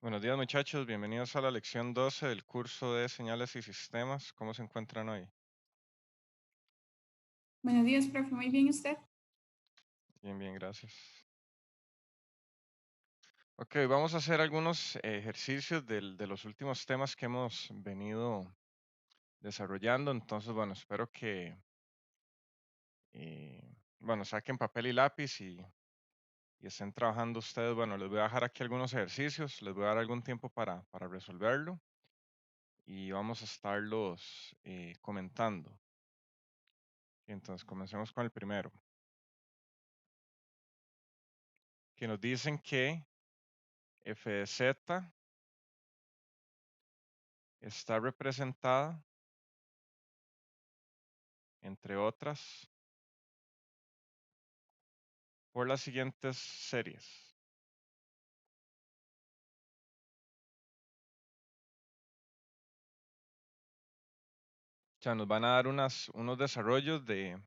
Buenos días muchachos, bienvenidos a la lección 12 del curso de señales y sistemas. ¿Cómo se encuentran hoy? Buenos días, profe. Muy bien, ¿usted? Bien, bien, gracias. Ok, vamos a hacer algunos ejercicios de los últimos temas que hemos venido desarrollando. Entonces, bueno, espero que, eh, bueno, saquen papel y lápiz y estén trabajando ustedes. Bueno, les voy a dejar aquí algunos ejercicios, les voy a dar algún tiempo para resolverlo y vamos a estarlos comentando. Entonces, comencemos con el primero, que nos dicen que f de z está representada, entre otras, por las siguientes series. O sea, nos van a dar unos desarrollos de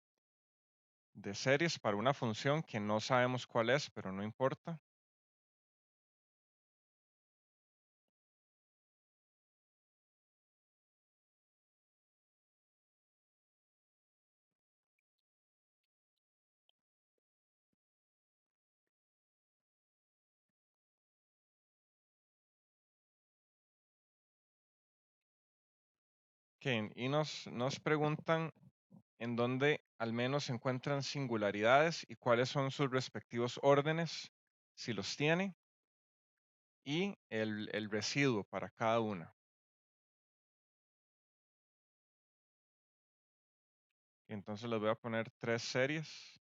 series para una función que no sabemos cuál es, pero no importa. Y nos preguntan en dónde al menos se encuentran singularidades y cuáles son sus respectivos órdenes, si los tiene, y el residuo para cada una. Entonces les voy a poner tres series.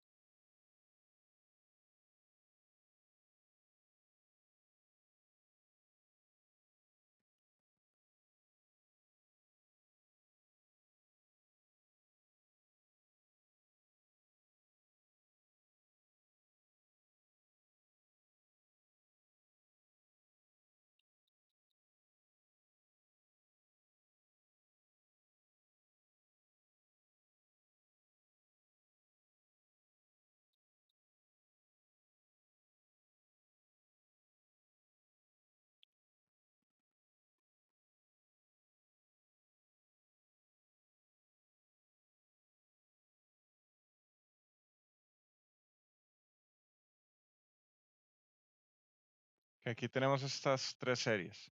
Que aquí tenemos estas tres series.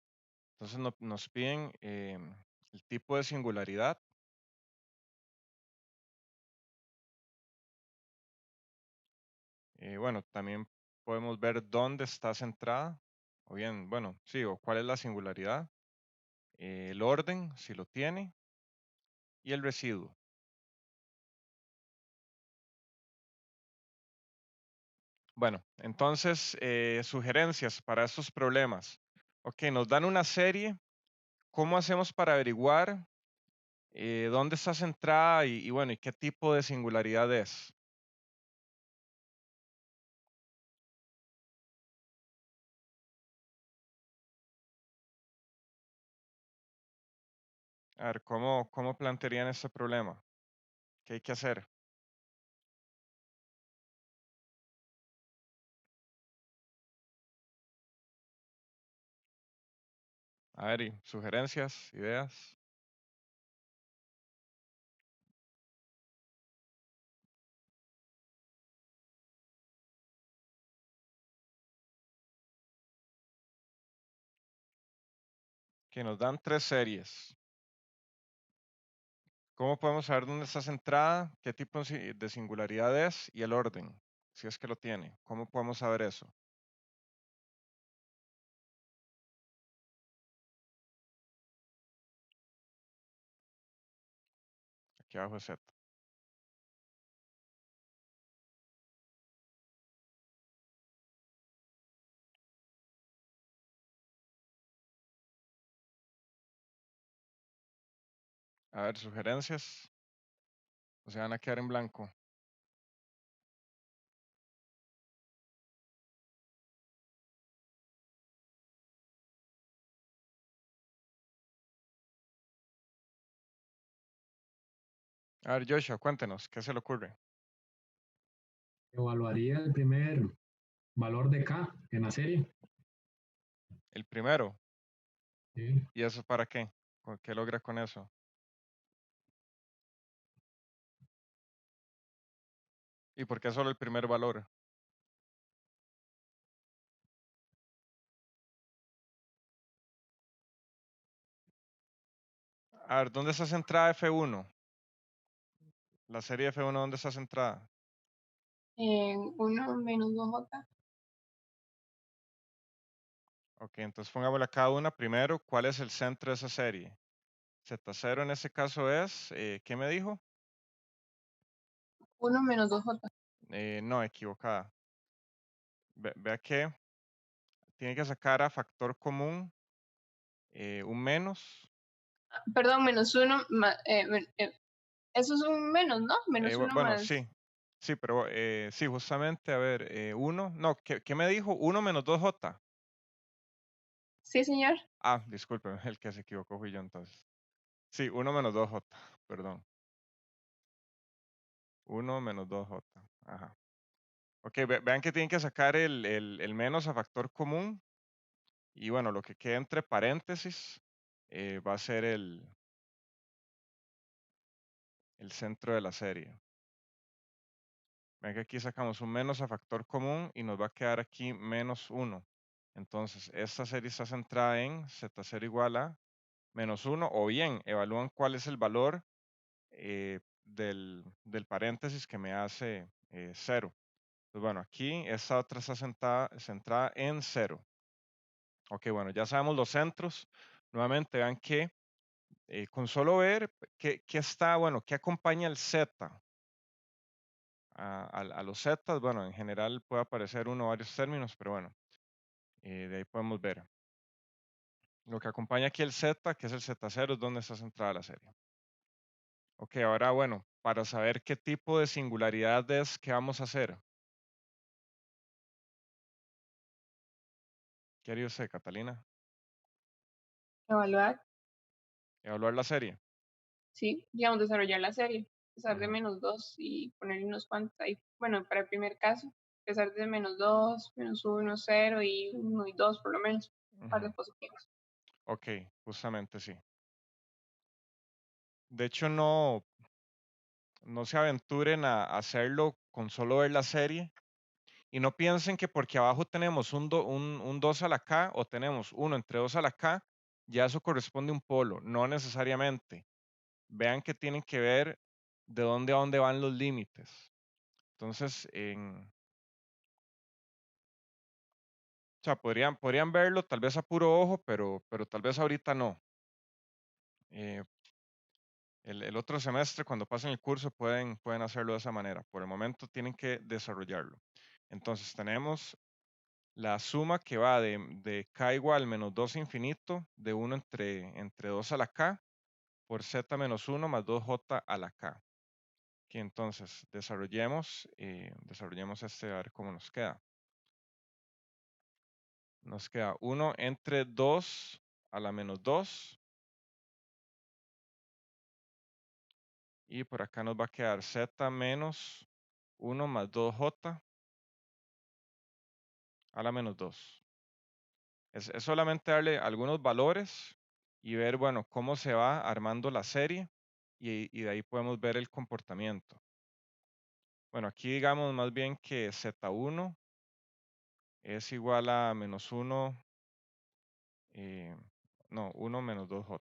Entonces nos piden el tipo de singularidad. Bueno, también podemos ver dónde está centrada, o bien, bueno, sí, o cuál es la singularidad, el orden, si lo tiene, y el residuo. Bueno, entonces, sugerencias para estos problemas. Ok, nos dan una serie. ¿Cómo hacemos para averiguar dónde está centrada y bueno, y qué tipo de singularidad es? A ver, ¿cómo plantearían este problema? ¿Qué hay que hacer? A ver, y sugerencias, ideas. Que nos dan tres series. ¿Cómo podemos saber dónde está centrada? ¿Qué tipo de singularidad es? Y el orden, si es que lo tiene. ¿Cómo podemos saber eso? Aquí abajo es Z. A ver, sugerencias. O se van a quedar en blanco. A ver, Joshua, cuéntenos, ¿qué se le ocurre? Evaluaría el primer valor de K en la serie. El primero. Sí. ¿Y eso para qué? ¿Qué logra con eso? ¿Y por qué solo el primer valor? A ver, ¿dónde está centrada F1? La serie F1, ¿dónde está centrada? En 1 menos 2J. Ok, entonces pongámosle a cada una primero. ¿Cuál es el centro de esa serie? Z0 en ese caso es, ¿qué me dijo? 1 menos 2J. No, equivocada. Vea que tiene que sacar a factor común un menos. Perdón, menos 1. Eso es un menos, ¿no? Menos 1 Bueno, más. sí. Sí, pero sí, justamente, a ver, 1. No, ¿qué me dijo? 1 menos 2J. Sí, señor. Ah, disculpe, el que se equivocó fui yo entonces. Sí, 1 menos 2J, perdón. 1 menos 2J. Ajá. Ok, vean que tienen que sacar el menos a factor común. Y bueno, lo que queda entre paréntesis va a ser el centro de la serie. Ven que aquí sacamos un menos a factor común y nos va a quedar aquí menos 1. Entonces, esta serie está centrada en Z0 igual a menos 1, o bien evalúan cuál es el valor del paréntesis que me hace 0. Pues bueno, aquí esta otra está centrada en 0. Ok, bueno, ya sabemos los centros. Nuevamente, vean que con solo ver qué está, bueno, qué acompaña el Z a los zetas, bueno, en general puede aparecer uno o varios términos, pero bueno, de ahí podemos ver. Lo que acompaña aquí el Z, que es el Z0, es donde está centrada la serie. Ok, ahora bueno, para saber qué tipo de singularidad es que vamos a hacer. ¿Qué haría usted, Catalina? Evaluar. Evaluar la serie. Sí, digamos, desarrollar la serie. Empezar de Ujú, menos 2 y ponerle unos cuantos ahí. Bueno, para el primer caso, empezar de menos 2, menos 1, 0 y 1 y 2 por lo menos. Un par de ujú. positivos. Ok, justamente sí. De hecho, no se aventuren a hacerlo con solo ver la serie. Y no piensen que porque abajo tenemos un 2 a la K o tenemos 1 entre 2 a la K, ya eso corresponde a un polo. No necesariamente. Vean que tienen que ver de dónde a dónde van los límites. Entonces, o sea, podrían verlo tal vez a puro ojo, pero tal vez ahorita no. Eh, el otro semestre, cuando pasen el curso, pueden hacerlo de esa manera. Por el momento tienen que desarrollarlo. Entonces, tenemos la suma que va de k igual menos 2 infinito, de 1 entre 2 a la k, por z menos 1 más 2j a la k. Que entonces desarrollemos este, a ver cómo nos queda. Nos queda 1 entre 2 a la menos 2. Y por acá nos va a quedar z menos 1 más 2j a la menos 2. Es solamente darle algunos valores y ver, bueno, cómo se va armando la serie y de ahí podemos ver el comportamiento. Bueno, aquí digamos más bien que Z1 es igual a menos 1, no, 1 menos 2J.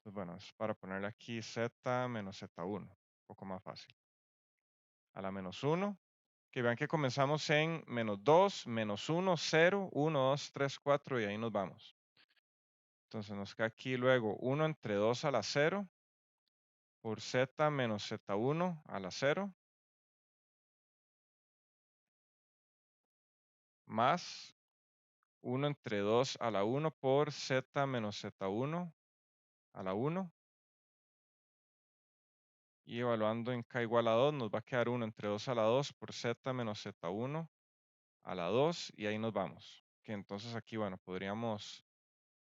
Pues bueno, es para ponerle aquí Z menos Z1, un poco más fácil. A la menos 1, que vean que comenzamos en menos 2, menos 1, 0, 1, 2, 3, 4 y ahí nos vamos. Entonces nos queda aquí luego 1 entre 2 a la 0 por Z menos Z1 a la 0 más 1 entre 2 a la 1 por Z menos Z1 a la 1. Y evaluando en k igual a 2 nos va a quedar 1 entre 2 a la 2 por Z menos Z1 a la 2 y ahí nos vamos. Que entonces aquí, bueno, podríamos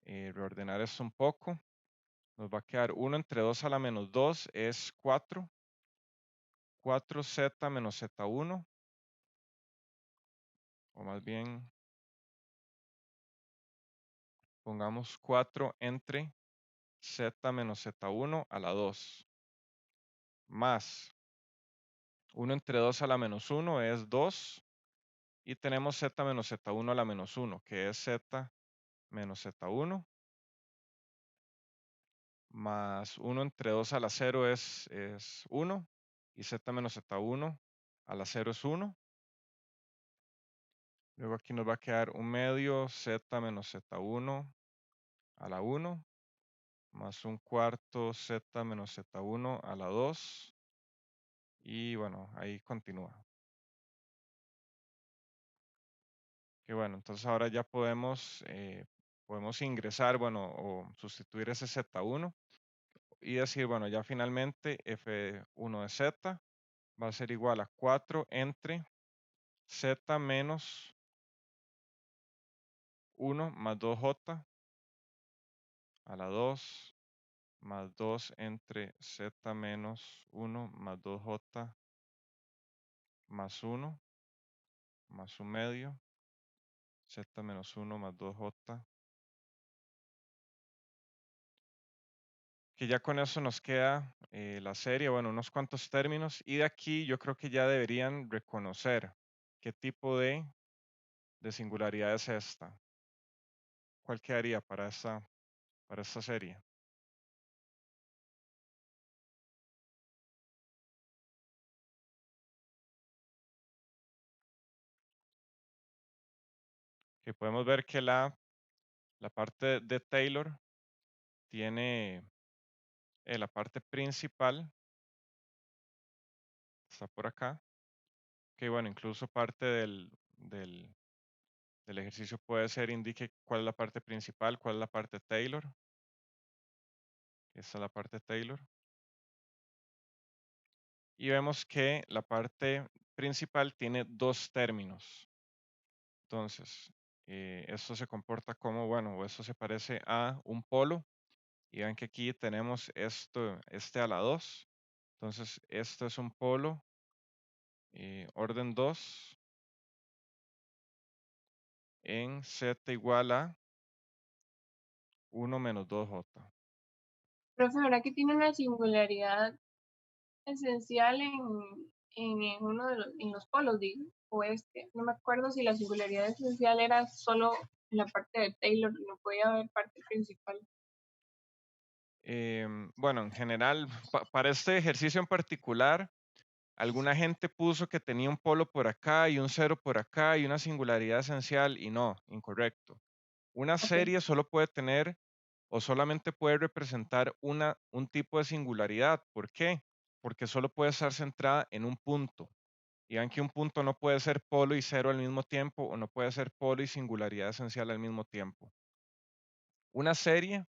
reordenar esto un poco. Nos va a quedar 1 entre 2 a la menos 2 es 4. 4Z menos Z1 o más bien, pongamos 4 entre z menos z1 a la 2, más 1 entre 2 a la menos 1 es 2, y tenemos z menos z1 a la menos 1, que es z menos z1, más 1 entre 2 a la 0 es 1, y z menos z1 a la 0 es 1. Luego aquí nos va a quedar un medio z menos z1 a la 1, más un cuarto z menos z1 a la 2, y bueno, ahí continúa. Que bueno, entonces ahora ya podemos ingresar, bueno, o sustituir ese z1 y decir, bueno, ya finalmente f1 de z va a ser igual a 4 entre z menos 1 más 2j a la 2 más 2 entre z menos 1 más 2j más 1 más un medio z menos 1 más 2j, que ya con eso nos queda la serie, bueno, unos cuantos términos, y de aquí yo creo que ya deberían reconocer qué tipo de singularidad es esta. ¿Cuál quedaría para esta serie? Que podemos ver que la parte de Taylor tiene la parte principal, está por acá, que bueno, incluso parte del ejercicio puede ser indique cuál es la parte principal, cuál es la parte Taylor. Esta es la parte Taylor. Y vemos que la parte principal tiene dos términos. Entonces, esto se comporta como, bueno, o esto se parece a un polo. Y ven que aquí tenemos este a la 2. Entonces, esto es un polo orden 2 en z igual a 1 menos 2j. Profe, ¿verdad que tiene una singularidad esencial en uno de en los polos, digo, o este? No me acuerdo si la singularidad esencial era solo en la parte de Taylor, no podía haber parte principal. Bueno, en general, para este ejercicio en particular, alguna gente puso que tenía un polo por acá y un cero por acá y una singularidad esencial, y no, incorrecto. Una Ok, serie solo puede tener o solamente puede representar un tipo de singularidad. ¿Por qué? Porque solo puede estar centrada en un punto. Y ven que un punto no puede ser polo y cero al mismo tiempo, o no puede ser polo y singularidad esencial al mismo tiempo. Una serie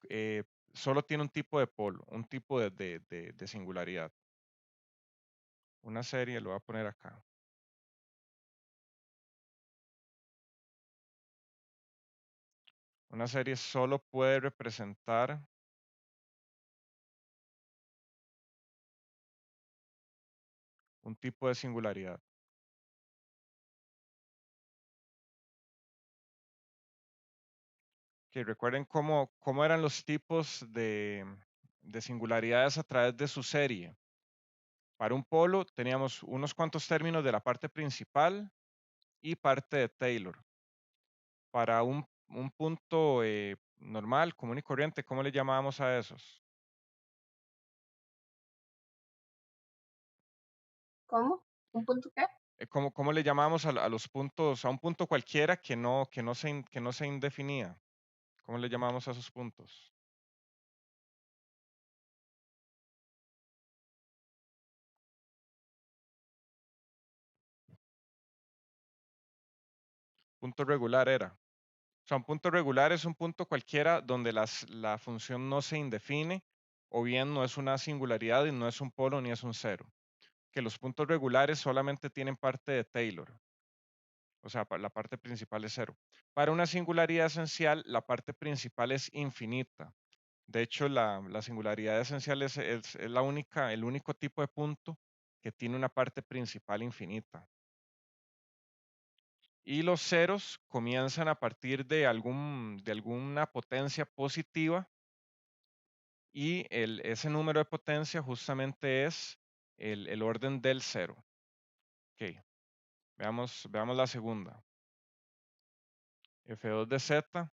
eh, solo tiene un tipo de polo, un tipo de singularidad. Una serie, lo voy a poner acá. Una serie solo puede representar un tipo de singularidad. Que recuerden cómo eran los tipos de singularidades a través de su serie. Para un polo teníamos unos cuantos términos de la parte principal y parte de Taylor. Para un punto normal, común y corriente, ¿cómo le llamábamos a esos? ¿cómo? ¿Un punto qué? ¿Cómo le llamábamos a los puntos, a un punto cualquiera que no se indefinía? ¿Cómo le llamamos a esos puntos? Punto regular era. O sea, un punto regular es un punto cualquiera donde la función no se indefine, o bien no es una singularidad y no es un polo ni es un cero. Que los puntos regulares solamente tienen parte de Taylor. O sea, la parte principal es cero. Para una singularidad esencial, la parte principal es infinita. De hecho, la singularidad esencial es el único tipo de punto que tiene una parte principal infinita. Y los ceros comienzan a partir de alguna potencia positiva y ese número de potencia justamente es el orden del cero. Ok, veamos la segunda. F2 de Z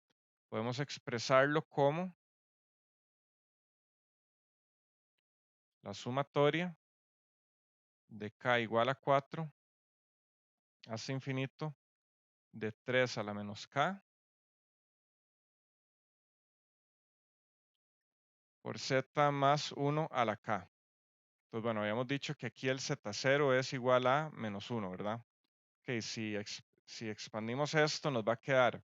podemos expresarlo como la sumatoria de K igual a 4 hasta infinito de 3 a la menos K por Z más 1 a la K. Entonces, bueno, habíamos dicho que aquí el Z0 es igual a menos 1, ¿verdad? Ok, si expandimos esto, nos va a quedar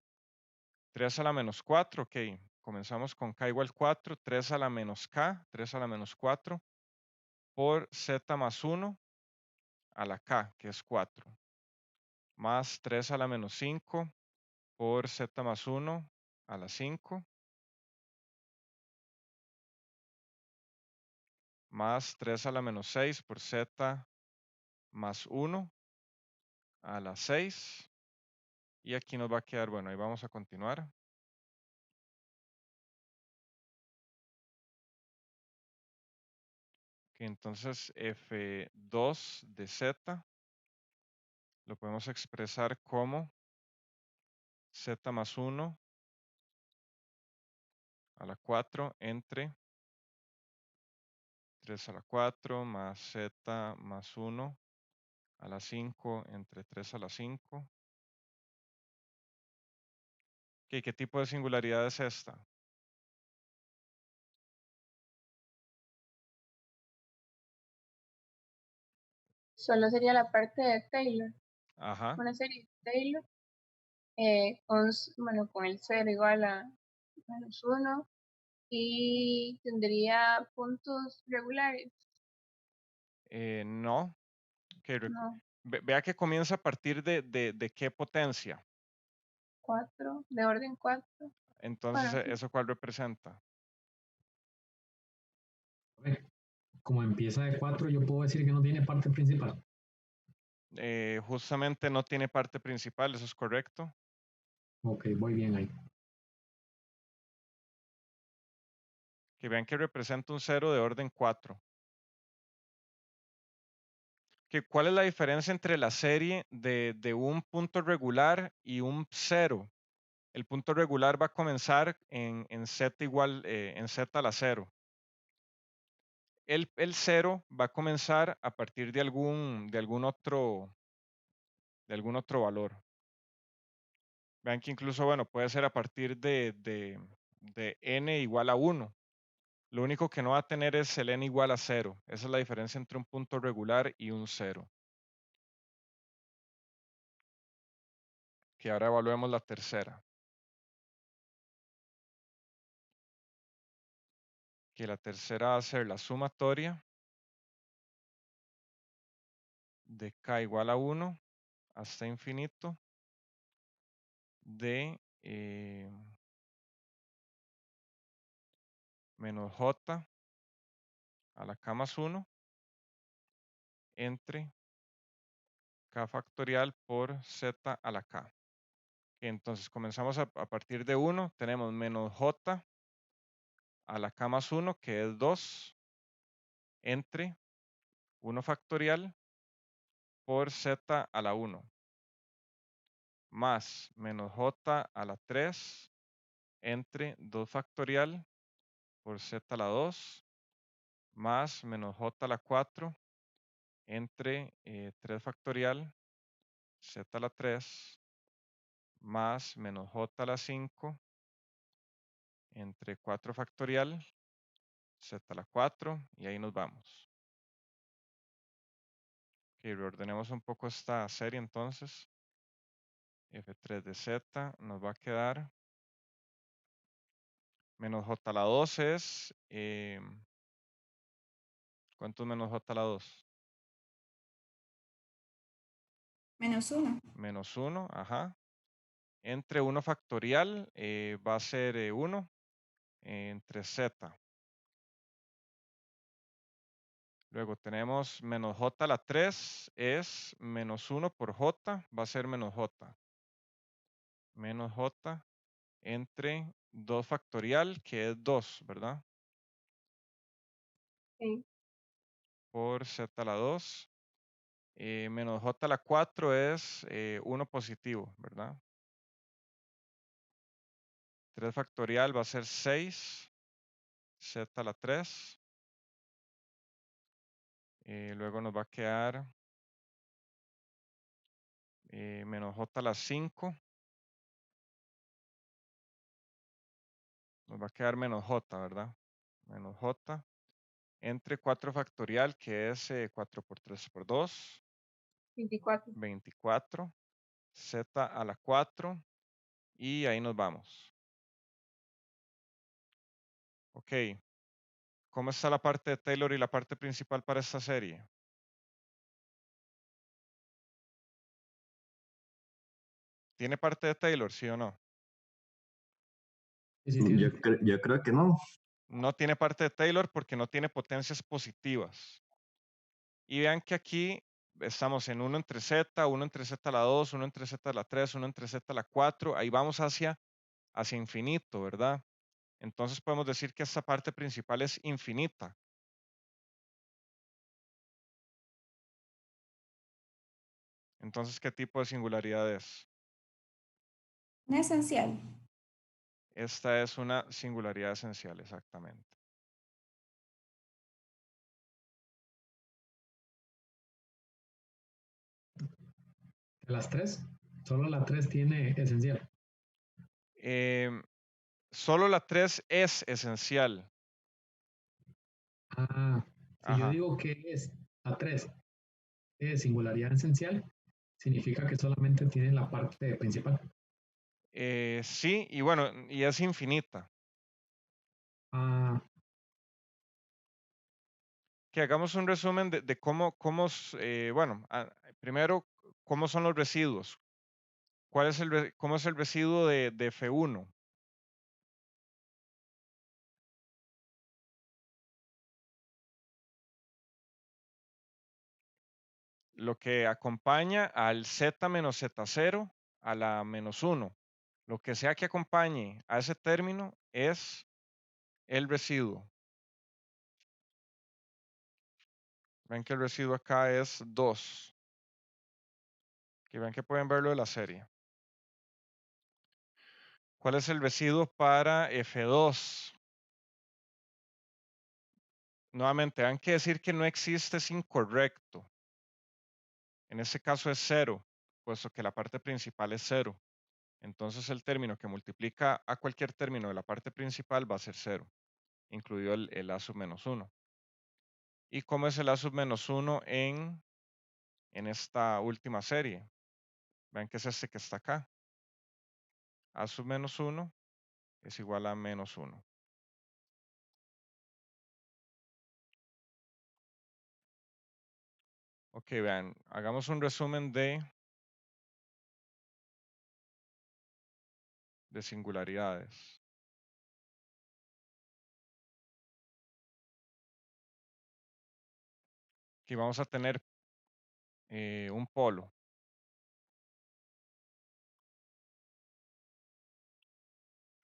3 a la menos 4, ok. Comenzamos con K igual 4, 3 a la menos K, 3 a la menos 4, por Z más 1 a la K, que es 4, más 3 a la menos 5 por Z más 1 a la 5, más 3 a la menos 6 por Z más 1 a la 6. Y aquí nos va a quedar, bueno, ahí vamos a continuar. Ok, entonces F2 de Z lo podemos expresar como Z más 1 a la 4 entre 3 a la 4 más Z más 1 a la 5 entre 3 a la 5. Ok, ¿qué tipo de singularidad es esta? Solo sería la parte de Taylor, Ajá. una serie de Taylor, bueno, con el 0 igual a menos 1 y tendría puntos regulares, No. Ok, no, vea que comienza a partir de qué potencia. 4, de orden 4. Entonces, Bueno, sí, ¿eso cuál representa? A ver, como empieza de 4, yo puedo decir que no tiene parte principal. Justamente no tiene parte principal, eso es correcto. Ok, voy bien ahí. Que vean que representa un 0 de orden 4. ¿Cuál es la diferencia entre la serie de un punto regular y un 0? El punto regular va a comenzar en Z igual, en Z a la 0. El 0 va a comenzar a partir de algún otro valor. Vean que incluso, bueno, puede ser a partir de n igual a 1. Lo único que no va a tener es el n igual a 0. Esa es la diferencia entre un punto regular y un 0. Que ahora evaluemos la tercera. Que la tercera va a ser la sumatoria de k igual a 1 hasta infinito de menos j a la k más 1 entre k factorial por z a la k. Entonces comenzamos a partir de 1, tenemos menos j a la k más 1, que es 2, entre 1 factorial por z a la 1, más menos j a la 3, entre 2 factorial por z a la 2, más menos j a la 4, entre 3 factorial z a la 3, más menos j a la 5, entre 4 factorial z a la 4, y ahí nos vamos. Ok, reordenemos un poco esta serie entonces. F3 de Z nos va a quedar menos j a la 2 es, ¿cuánto es menos j a la 2? Menos 1. Menos 1, ajá. Entre 1 factorial va a ser 1 entre z. Luego tenemos menos j a la 3 es menos 1 por j, va a ser menos j. menos j entre 2 factorial, que es 2, ¿verdad? Sí. Por z a la 2. Menos j a la 4 es 1 positivo, ¿verdad? 3 factorial va a ser 6, z a la 3. Luego nos va a quedar menos j a la 5. Nos va a quedar menos j, ¿verdad? Menos j entre 4 factorial, que es 4 por 3 por 2. 24. 24. Z a la 4. Y ahí nos vamos. Ok. ¿Cómo está la parte de Taylor y la parte principal para esta serie? ¿Tiene parte de Taylor, sí o no? Sí, sí tiene. Yo creo que no. No tiene parte de Taylor porque no tiene potencias positivas. Y vean que aquí estamos en 1 entre z, 1 entre z a la 2, 1 entre z a la 3, 1 entre z a la 4. Ahí vamos hacia infinito, ¿verdad? Entonces podemos decir que esta parte principal es infinita. Entonces, ¿qué tipo de singularidad es? No esencial. Esta es una singularidad esencial, exactamente. De las tres, solo la 3 tiene esencial. Solo la 3 es esencial. Si yo Ajá. digo que es la 3 es singularidad esencial, significa que solamente tiene la parte principal. Sí, y bueno, y es infinita. Que hagamos un resumen de cómo, bueno, primero, ¿cómo son los residuos? ¿Cómo es el residuo de F1? Lo que acompaña al z menos z0 a la menos 1. Lo que sea que acompañe a ese término es el residuo. Ven que el residuo acá es 2. Que ven que pueden verlo de la serie. ¿Cuál es el residuo para F2? Nuevamente, hay que decir que no existe, es incorrecto. En este caso es 0, puesto que la parte principal es 0. Entonces el término que multiplica a cualquier término de la parte principal va a ser 0, incluido el a sub menos 1. ¿Y cómo es el a sub menos 1 en esta última serie? Vean que es este que está acá. A sub menos 1 es igual a menos 1. Ok, vean, hagamos un resumen de singularidades. Aquí vamos a tener un polo.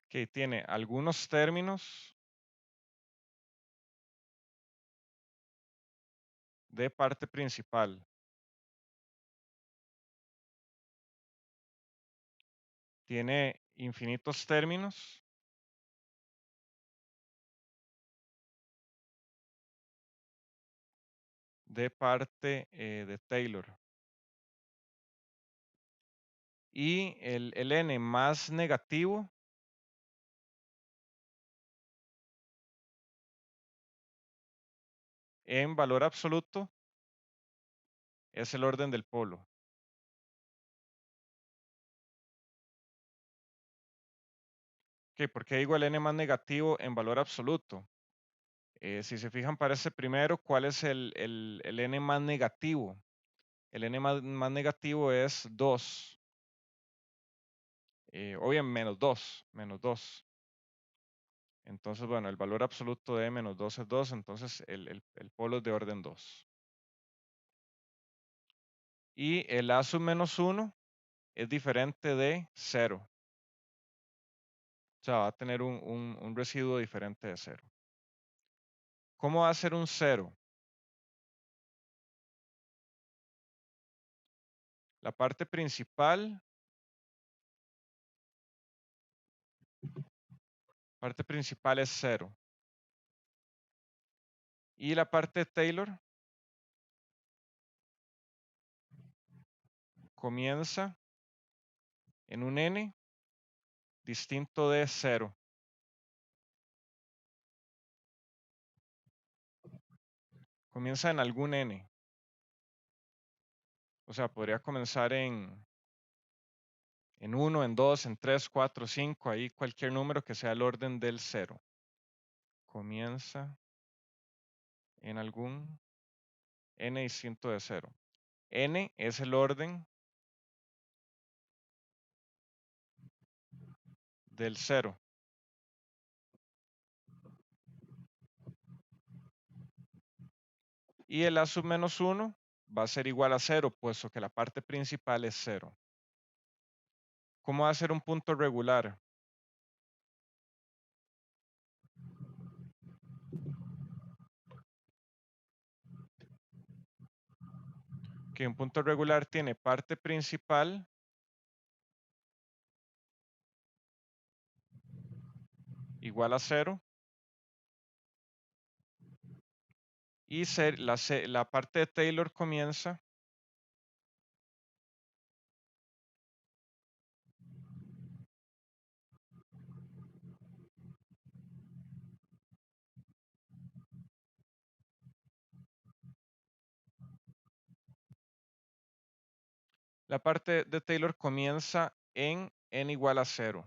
Que tiene algunos términos de parte principal. Tiene infinitos términos de parte de Taylor. Y el n más negativo en valor absoluto es el orden del polo. ¿Por qué digo el n más negativo en valor absoluto? Si se fijan para ese primero, ¿cuál es el n más negativo? El n más negativo es 2. O bien menos 2. Menos 2. Entonces, bueno, el valor absoluto de menos 2 es 2, entonces el polo es de orden 2. Y el a sub menos 1 es diferente de 0. O sea, va a tener un residuo diferente de 0. ¿Cómo va a ser un 0? La parte principal es 0. Y la parte de Taylor comienza en un n distinto de 0. Comienza en algún n. O sea, podría comenzar en 1, en 2, en 3, 4, 5, ahí cualquier número que sea el orden del 0. Comienza en algún n distinto de 0. N es el orden del 0. Y el a sub menos 1 va a ser igual a 0, puesto que la parte principal es 0. ¿Cómo va a ser un punto regular? Que un punto regular tiene parte principal igual a 0 y la parte de Taylor comienza en n igual a 0.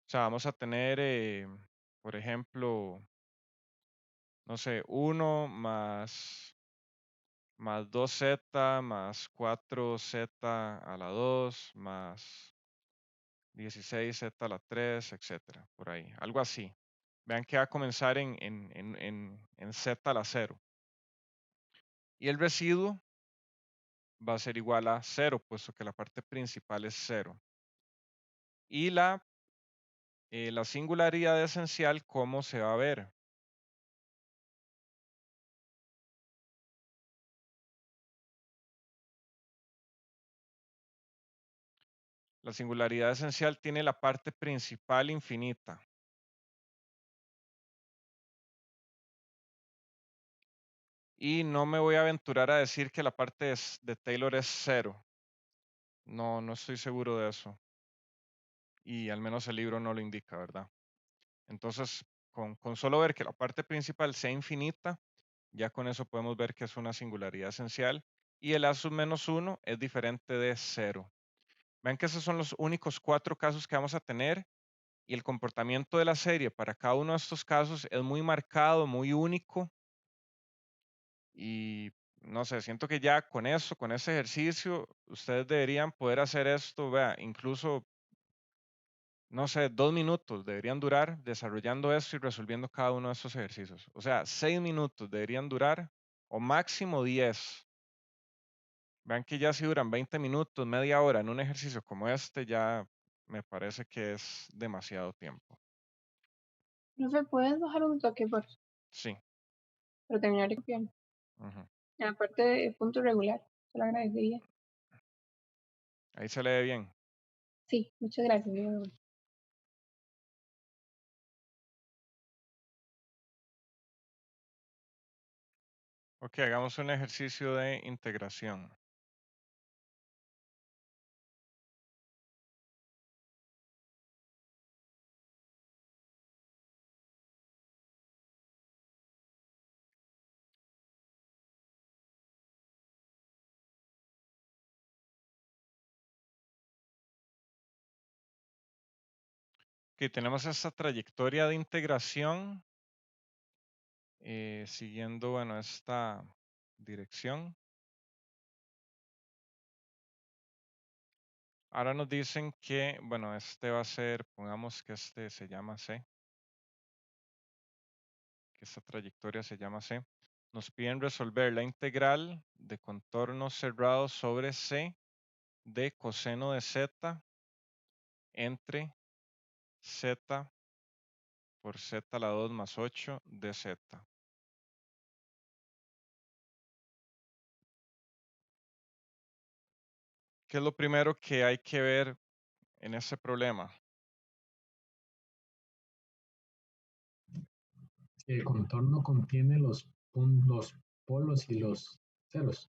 O sea, vamos a tener, por ejemplo, no sé, 1 más 2z más 4z a la 2 más 16z a la 3, etcétera, por ahí, algo así. Vean que va a comenzar en z a la 0. Y el residuo va a ser igual a 0, puesto que la parte principal es 0. Y la singularidad esencial, ¿cómo se va a ver? La singularidad esencial tiene la parte principal infinita. Y no me voy a aventurar a decir que la parte de Taylor es 0. No, no estoy seguro de eso. Y al menos el libro no lo indica, ¿verdad? Entonces, con solo ver que la parte principal sea infinita, ya con eso podemos ver que es una singularidad esencial. Y el a sub menos 1 es diferente de 0. Vean que esos son los únicos 4 casos que vamos a tener. Y el comportamiento de la serie para cada uno de estos casos es muy marcado, muy único. Y no sé, siento que ya con eso, con ese ejercicio, ustedes deberían poder hacer esto, vea, incluso, no sé, 2 minutos deberían durar desarrollando esto y resolviendo cada uno de estos ejercicios. O sea, 6 minutos deberían durar o máximo 10. Vean que ya si duran 20 minutos, media hora en un ejercicio como este, ya me parece que es demasiado tiempo. Profe, ¿puedes bajar un toque Sí. para terminar de copiar? Ujú. Aparte de punto regular, se lo agradecería. Ahí se lee bien. Sí, muchas gracias. Ok, hagamos un ejercicio de integración. Ok, tenemos esta trayectoria de integración siguiendo, bueno, esta dirección. Ahora nos dicen que, bueno, este va a ser, pongamos que este se llama C, que esta trayectoria se llama C. Nos piden resolver la integral de contornos cerrados sobre C de coseno de Z entre z por z a la 2 más 8 de z. ¿Qué es lo primero que hay que ver en ese problema? El contorno contiene los polos y los ceros.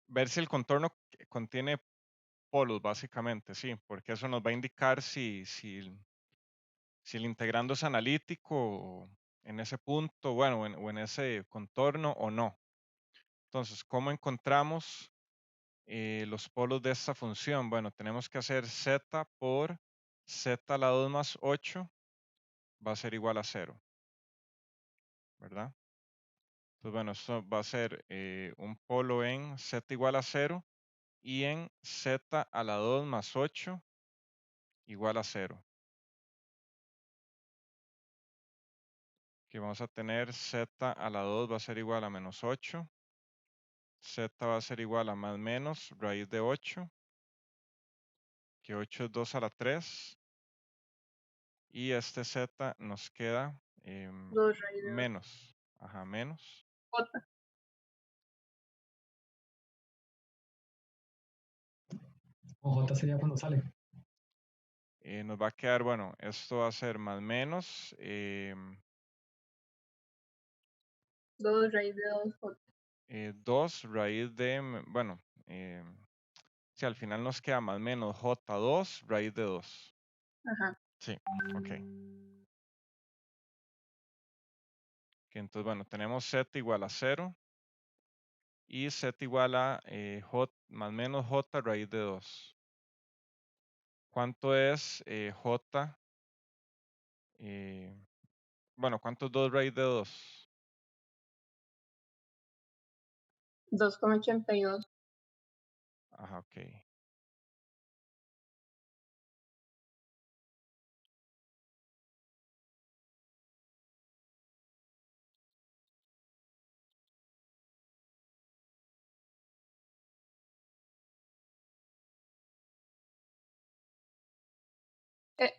Ver si el contorno contiene polos, básicamente, sí, porque eso nos va a indicar si el integrando es analítico en ese punto, bueno, o en ese contorno o no. Entonces, ¿cómo encontramos los polos de esta función? Bueno, tenemos que hacer z por z a la 2 más 8 va a ser igual a 0, ¿verdad? Entonces, bueno, esto va a ser un polo en z igual a 0 y en z a la 2 más 8 igual a 0. Que vamos a tener z a la 2 va a ser igual a menos 8. Z va a ser igual a más menos raíz de 8. Que 8 es 2 a la 3. Y este z nos queda 2 raíz de 8. menos. Ajá, menos. J. O J sería cuando sale. Nos va a quedar, bueno, esto va a ser más menos. 2 raíz de 2 J. 2 raíz de, bueno, si al final nos queda más menos J2 raíz de 2. Ajá. Sí, ok. Que entonces, bueno, tenemos z igual a 0 y z igual a j más menos j raíz de 2. ¿Cuánto es j? Bueno, ¿cuánto es 2 raíz de 2? 2,82. Ajá, ok.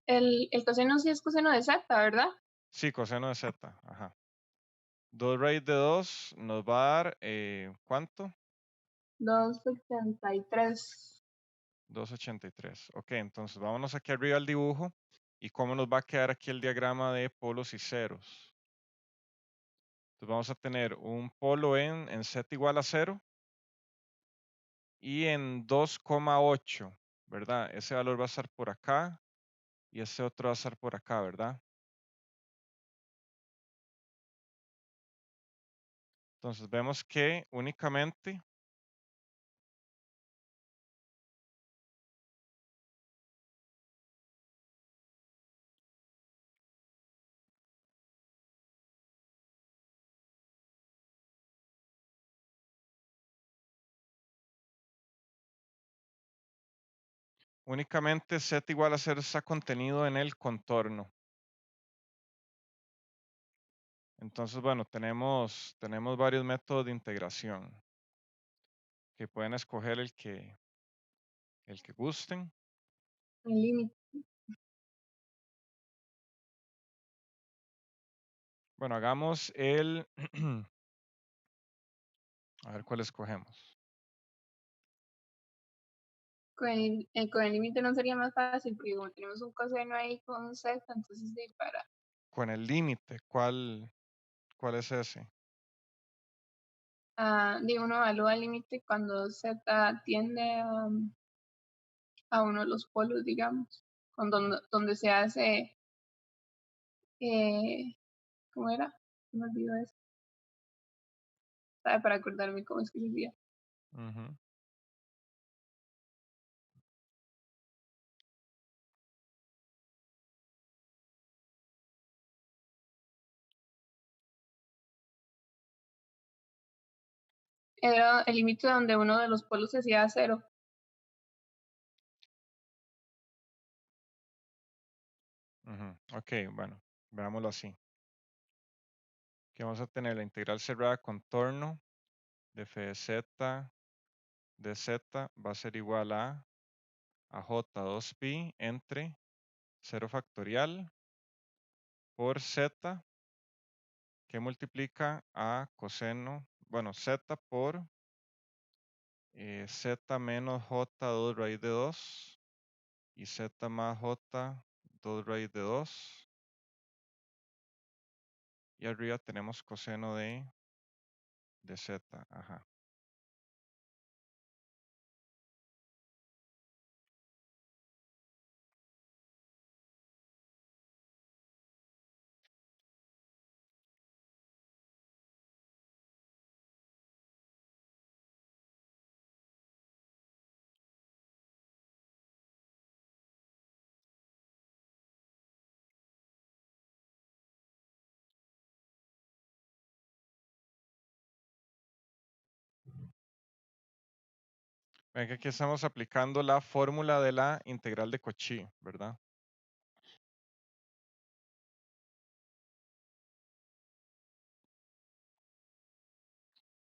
El coseno sí es coseno de z, ¿verdad? Sí, coseno de z. Ajá. 2 raíz de 2 nos va a dar, ¿cuánto? 2,83. 2,83. Ok, entonces vámonos aquí arriba al dibujo. ¿Y cómo nos va a quedar aquí el diagrama de polos y ceros? Entonces vamos a tener un polo en z igual a 0 y en 2,8, ¿verdad? Ese valor va a estar por acá y ese otro va a estar por acá, ¿verdad? Entonces vemos que únicamente z igual a 0 está contenido en el contorno. Entonces, bueno, tenemos varios métodos de integración que pueden escoger el que gusten. El límite. Bueno, hagamos el, a ver cuál escogemos. Con el límite no sería más fácil, porque como tenemos un coseno ahí con z, entonces sí, para. Con el límite, ¿cuál es ese? Uno evalúa el límite cuando z tiende a uno de los polos, digamos, donde se hace, ¿cómo era? Me olvidó eso. ¿Sabe? Para acordarme cómo es que se decía. Ujú. Era el límite donde uno de los polos se hacía 0. Ok, bueno, veámoslo así. Que vamos a tener la integral cerrada contorno de f de z va a ser igual a j2pi entre 0 factorial por z, que multiplica a coseno, bueno, z por z menos j 2 raíz de 2 y z más j 2 raíz de 2. Y arriba tenemos coseno de z. Ajá. Ven que aquí estamos aplicando la fórmula de la integral de Cauchy, ¿verdad?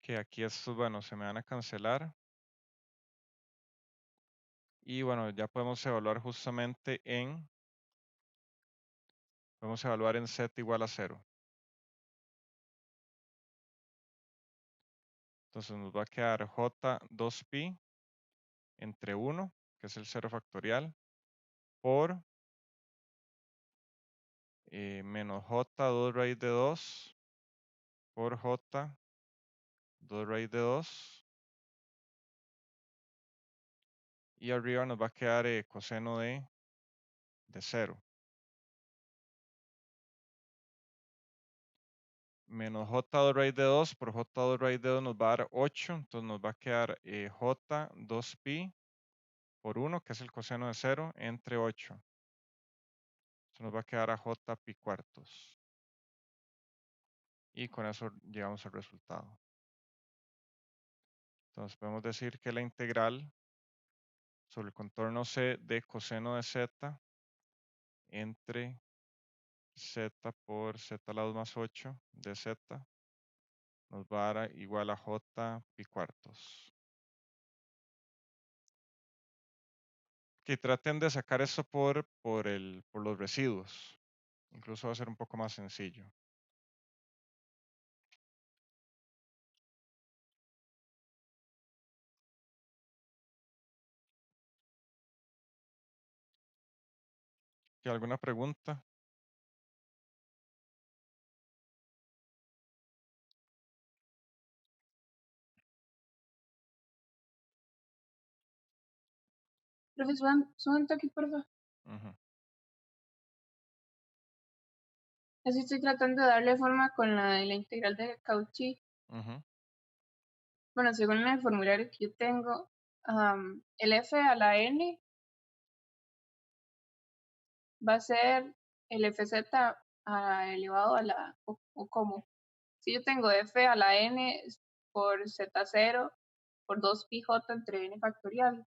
Que aquí estos, bueno, se me van a cancelar. Y bueno, ya podemos evaluar justamente podemos evaluar en z igual a 0. Entonces nos va a quedar j2pi entre 1, que es el 0 factorial, por menos j2 raíz de 2 por j2 raíz de 2. Y arriba nos va a quedar coseno de 0. Menos j2 raíz de 2 por j2 raíz de 2 nos va a dar 8. Entonces nos va a quedar j2pi por 1, que es el coseno de 0, entre 8. Eso nos va a quedar a j pi cuartos. Y con eso llegamos al resultado. Entonces podemos decir que la integral sobre el contorno C de coseno de z entre z por z a la 2 más 8 de z nos va a dar igual a j pi cuartos. Que traten de sacar esto por los residuos. Incluso va a ser un poco más sencillo. ¿Alguna pregunta? Profe, suban un toque, por favor. Ujú, Así estoy tratando de darle forma con la integral de Cauchy. ujú. Bueno, según el formulario que yo tengo, el f a la n va a ser el fz elevado a la, o como. Si yo tengo f a la n por z0 por 2πj entre n factorial.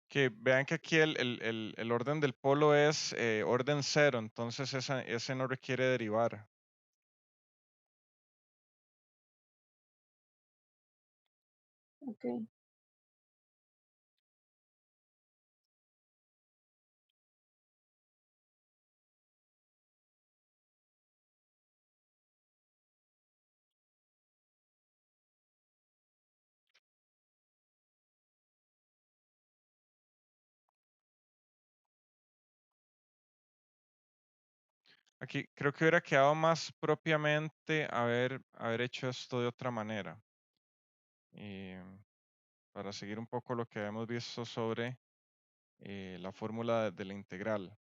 Que vean que aquí el orden del polo es orden 0, entonces ese no requiere derivar. Ok. Aquí creo que hubiera quedado más propiamente haber hecho esto de otra manera. Para seguir un poco lo que habíamos visto sobre la fórmula de la integral.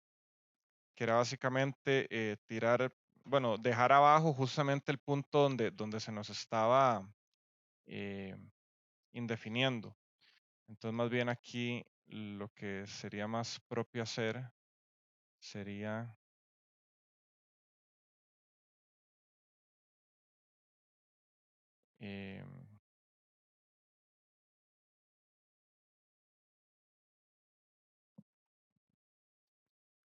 Que era básicamente bueno, dejar abajo justamente el punto donde se nos estaba indefiniendo. Entonces, más bien aquí lo que sería más propio hacer sería eh,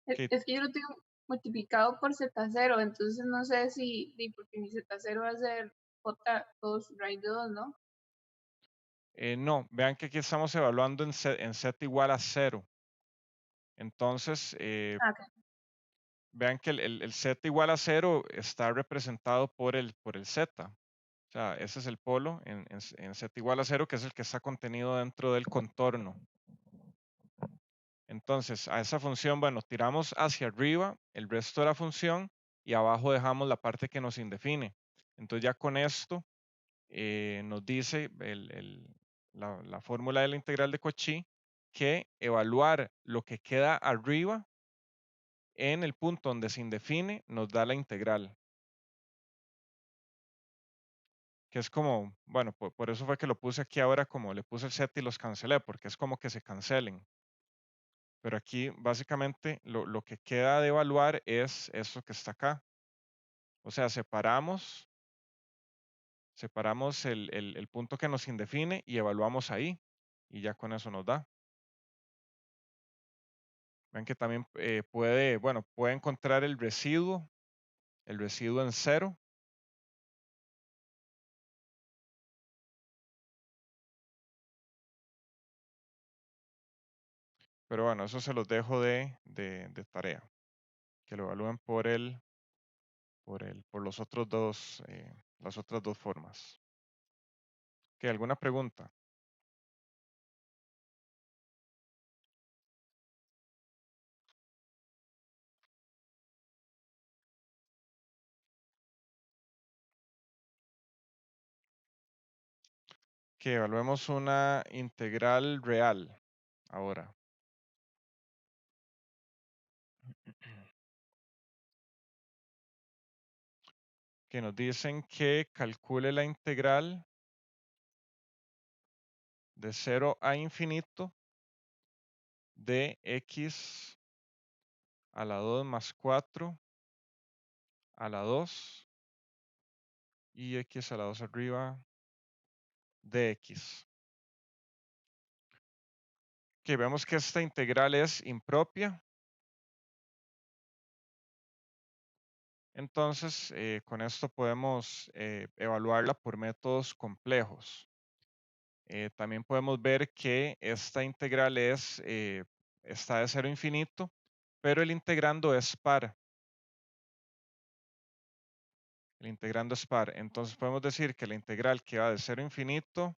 que Es que yo lo tengo multiplicado por z0, entonces no sé si porque mi z0 va a ser j2 raíz de 2, ¿no? no, vean que aquí estamos evaluando en z igual a 0. Entonces, Ok. vean que el z igual a 0 está representado por el z. O sea, ese es el polo en z igual a 0, que es el que está contenido dentro del contorno. Entonces, a esa función, bueno, tiramos hacia arriba el resto de la función y abajo dejamos la parte que nos indefine. Entonces ya con esto nos dice la fórmula de la integral de Cauchy que evaluar lo que queda arriba en el punto donde se indefine nos da la integral. Que es como, bueno, por eso fue que lo puse aquí ahora como le puse el set y los cancelé, porque es como que se cancelen. Pero aquí básicamente lo que queda de evaluar es esto que está acá. O sea, separamos el punto que nos indefine y evaluamos ahí. Y ya con eso nos da. Ven que también puede encontrar el residuo en 0. Pero bueno, eso se los dejo de tarea. Que lo evalúen por los otros dos, las otras dos formas. ¿Qué? ¿Alguna pregunta? Que evaluemos una integral real ahora. Que nos dicen que calcule la integral de 0 a infinito de x a la 2 más 4 a la 2 y x a la 2 arriba de x. Que vemos que esta integral es impropia. Entonces, con esto podemos evaluarla por métodos complejos. También podemos ver que esta integral está de 0 a infinito, pero el integrando es par. El integrando es par. Entonces podemos decir que la integral que va de 0 a infinito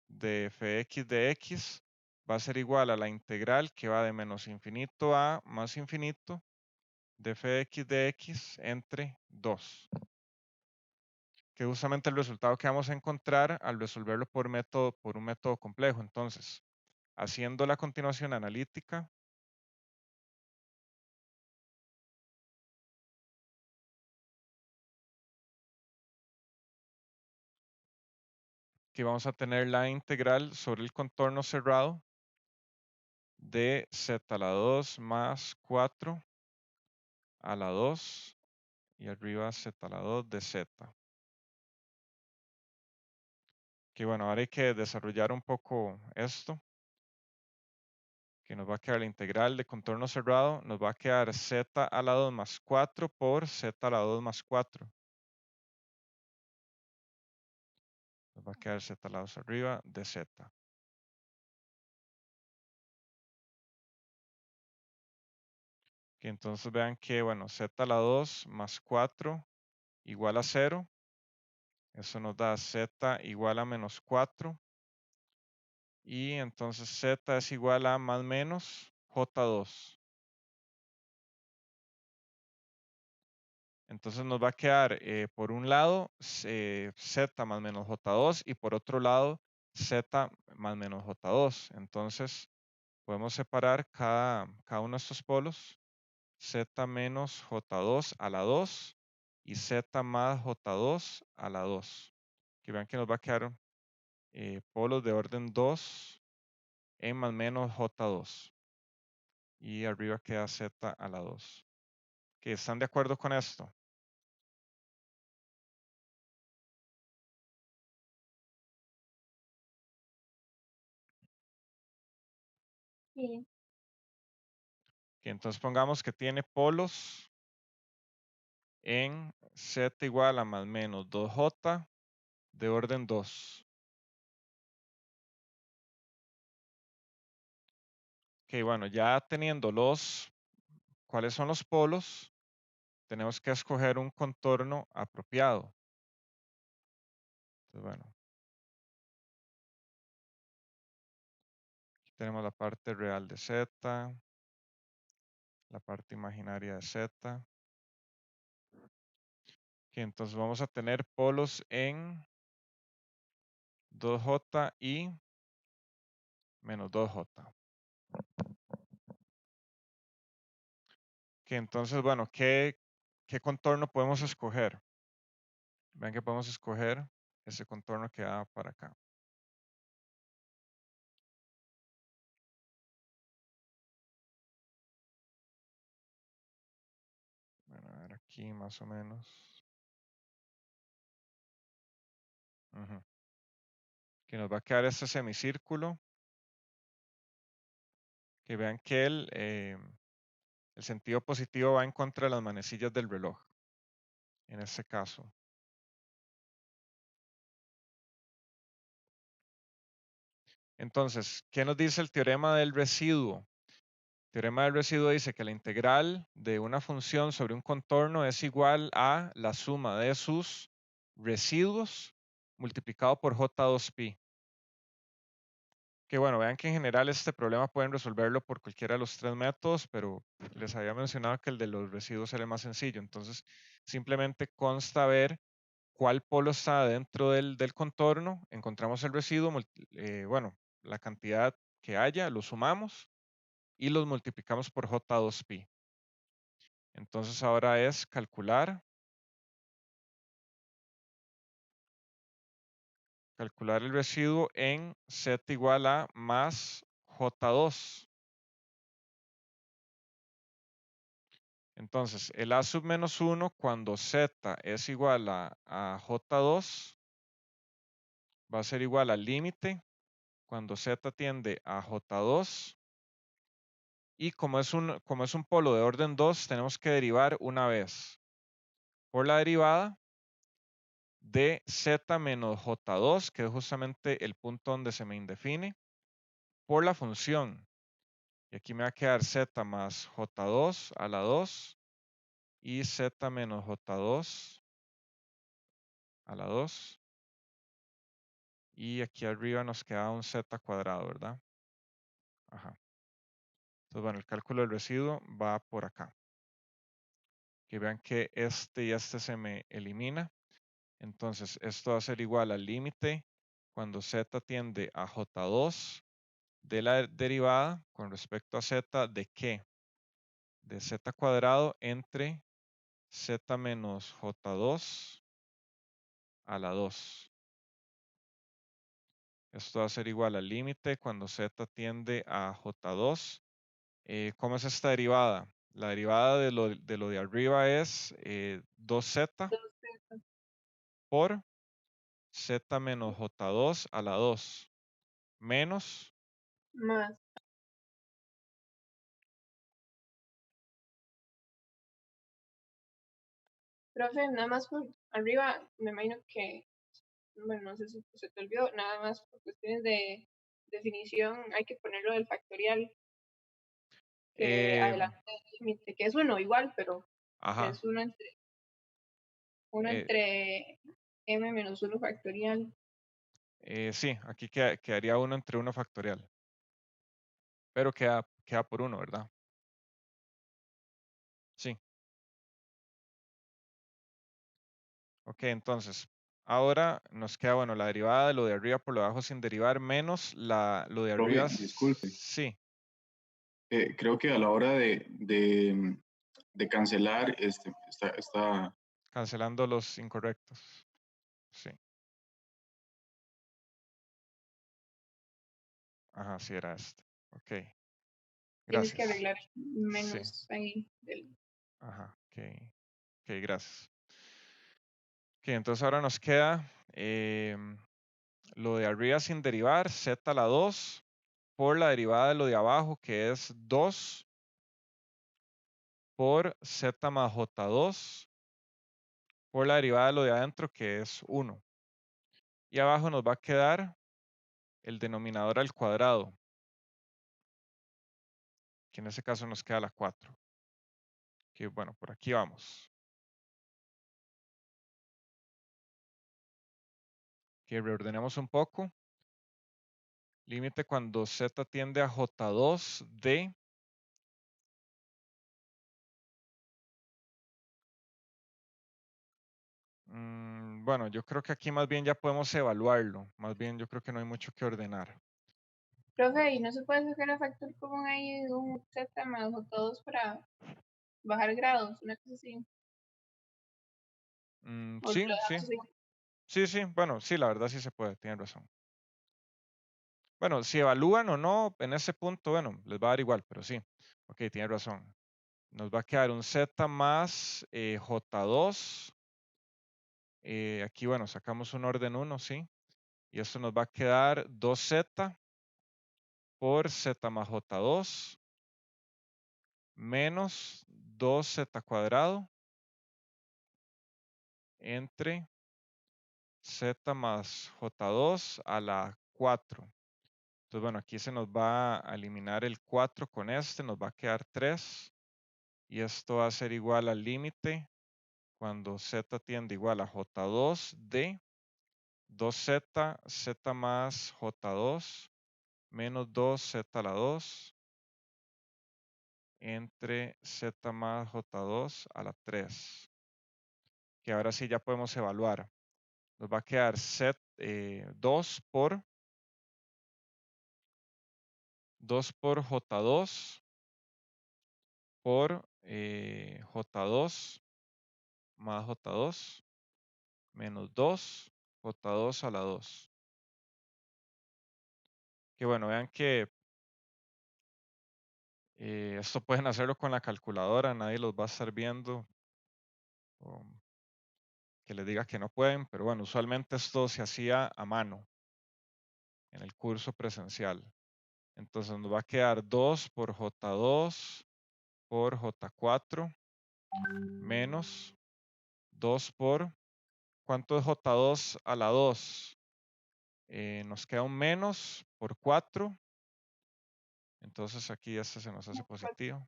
de fx de x va a ser igual a la integral que va de menos infinito a más infinito de fx de x entre 2. Que es justamente el resultado que vamos a encontrar al resolverlo por un método complejo. Entonces, haciendo la continuación analítica, que vamos a tener la integral sobre el contorno cerrado de z a la 2 más 4 a la 2 y arriba z a la 2 de z. Que bueno, ahora hay que desarrollar un poco esto. Que nos va a quedar la integral de contorno cerrado, nos va a quedar z a la 2 más 4 por z a la 2 más 4. Nos va a quedar z a la 2 arriba de z. Que entonces vean que, bueno, z a la 2 más 4 igual a 0. Eso nos da z igual a menos 4. Y entonces z es igual a más menos j2. Entonces nos va a quedar por un lado z más menos j2 y por otro lado z más menos j2. Entonces podemos separar cada uno de estos polos, z menos j2 a la 2 y z más j2 a la 2. Que vean que nos va a quedar polos de orden 2 en más menos j2. Y arriba queda z a la 2. ¿Que están de acuerdo con esto? Sí. Que entonces pongamos que tiene polos en z igual a más menos 2j de orden 2. bueno, ya teniendo cuáles son los polos, tenemos que escoger un contorno apropiado. Entonces, bueno, aquí tenemos la parte real de Z, la parte imaginaria de Z. Entonces vamos a tener polos en 2J y menos 2J. Entonces, bueno, ¿qué contorno podemos escoger? Vean que podemos escoger ese contorno que da para acá. Bueno, a ver aquí más o menos. Que nos va a quedar este semicírculo. Que vean que el sentido positivo va en contra de las manecillas del reloj. En este caso. Entonces, ¿qué nos dice el teorema del residuo? El teorema del residuo dice que la integral de una función sobre un contorno es igual a la suma de sus residuos multiplicado por J2pi. Que bueno, vean que en general este problema pueden resolverlo por cualquiera de los tres métodos, pero les había mencionado que el de los residuos era el más sencillo. Entonces, simplemente consta ver cuál polo está dentro del contorno, encontramos el residuo, bueno, la cantidad que haya, lo sumamos y los multiplicamos por J2pi. Entonces ahora es calcular el residuo en Z igual a más J2. Entonces, el A sub menos 1 cuando Z es igual a J2 va a ser igual al límite cuando Z tiende a J2. Y como es un polo de orden 2, tenemos que derivar una vez por la derivada de Z menos J2, que es justamente el punto donde se me indefine, por la función. Y aquí me va a quedar Z más J2 a la 2 y Z menos J2 a la 2. Y aquí arriba nos queda un Z cuadrado, ¿verdad? Ajá. Entonces, bueno, el cálculo del residuo va por acá. Que vean que este y este se me elimina. Entonces, esto va a ser igual al límite cuando Z tiende a J2 de la derivada con respecto a Z de ¿qué? De Z cuadrado entre Z menos J2 a la 2. Esto va a ser igual al límite cuando Z tiende a J2. ¿Cómo es esta derivada? La derivada de lo de arriba es 2Z por Z menos J2 a la 2 menos Más. Profe, nada más por arriba, me imagino que, bueno, no sé si se te olvidó, nada más por cuestiones de definición hay que ponerlo del factorial, que adelante del límite, que es uno igual, pero ajá. es uno entre m menos 1 factorial. Sí, aquí quedaría 1 entre 1 factorial. Pero queda por 1, ¿verdad? Sí. Ok, entonces, ahora nos queda, bueno, la derivada de lo de arriba por lo de abajo sin derivar, menos lo de Profe, arriba. disculpe. Sí, Creo que a la hora de cancelar, está cancelando los incorrectos. Sí. Ajá, sí era este. Ok. Tienes que Gracias. arreglar Sí. menos ahí del. Ajá, ok. Ok, gracias. Ok, entonces ahora nos queda lo de arriba sin derivar, Z a la 2, por la derivada de lo de abajo, que es 2 por Z más J2, por la derivada de lo de adentro, que es 1. Y abajo nos va a quedar el denominador al cuadrado. que en ese caso nos queda la 4. Que bueno, por aquí vamos. Que reordenemos un poco. Límite cuando z tiende a J2 de bueno, yo creo que aquí más bien ya podemos evaluarlo. Más bien yo creo que no hay mucho que ordenar. Profe, ¿y no se puede sacar el factor común ahí de un Z más J2 para bajar grados? Una cosa así. O Sí, lo sí. dejamos así. Sí, bueno, sí, la verdad sí se puede, tienen razón. Bueno, si evalúan o no, en ese punto, bueno, les va a dar igual, pero sí. Ok, tienen razón. Nos va a quedar un Z más J2. Aquí, bueno, sacamos un orden 1, sí. Y esto nos va a quedar 2Z por Z más J2 menos 2Z cuadrado entre Z más J2 a la 4. Entonces, bueno, aquí se nos va a eliminar el 4 con este, nos va a quedar 3. Y esto va a ser igual al límite cuando Z tiende igual a J2 de 2Z, Z más J2 menos 2Z a la 2 entre Z más J2 a la 3. Que ahora sí ya podemos evaluar. Nos va a quedar 2 por J2 por J2 más J2 menos 2 J2 a la 2. Que bueno, vean que esto pueden hacerlo con la calculadora, nadie los va a estar viendo. O que les diga que no pueden, pero bueno, usualmente esto se hacía a mano en el curso presencial. Entonces nos va a quedar 2 por J2 por J4 menos 2 por, ¿cuánto es J2 a la 2? Nos queda un menos por 4. Entonces aquí este se nos hace positivo.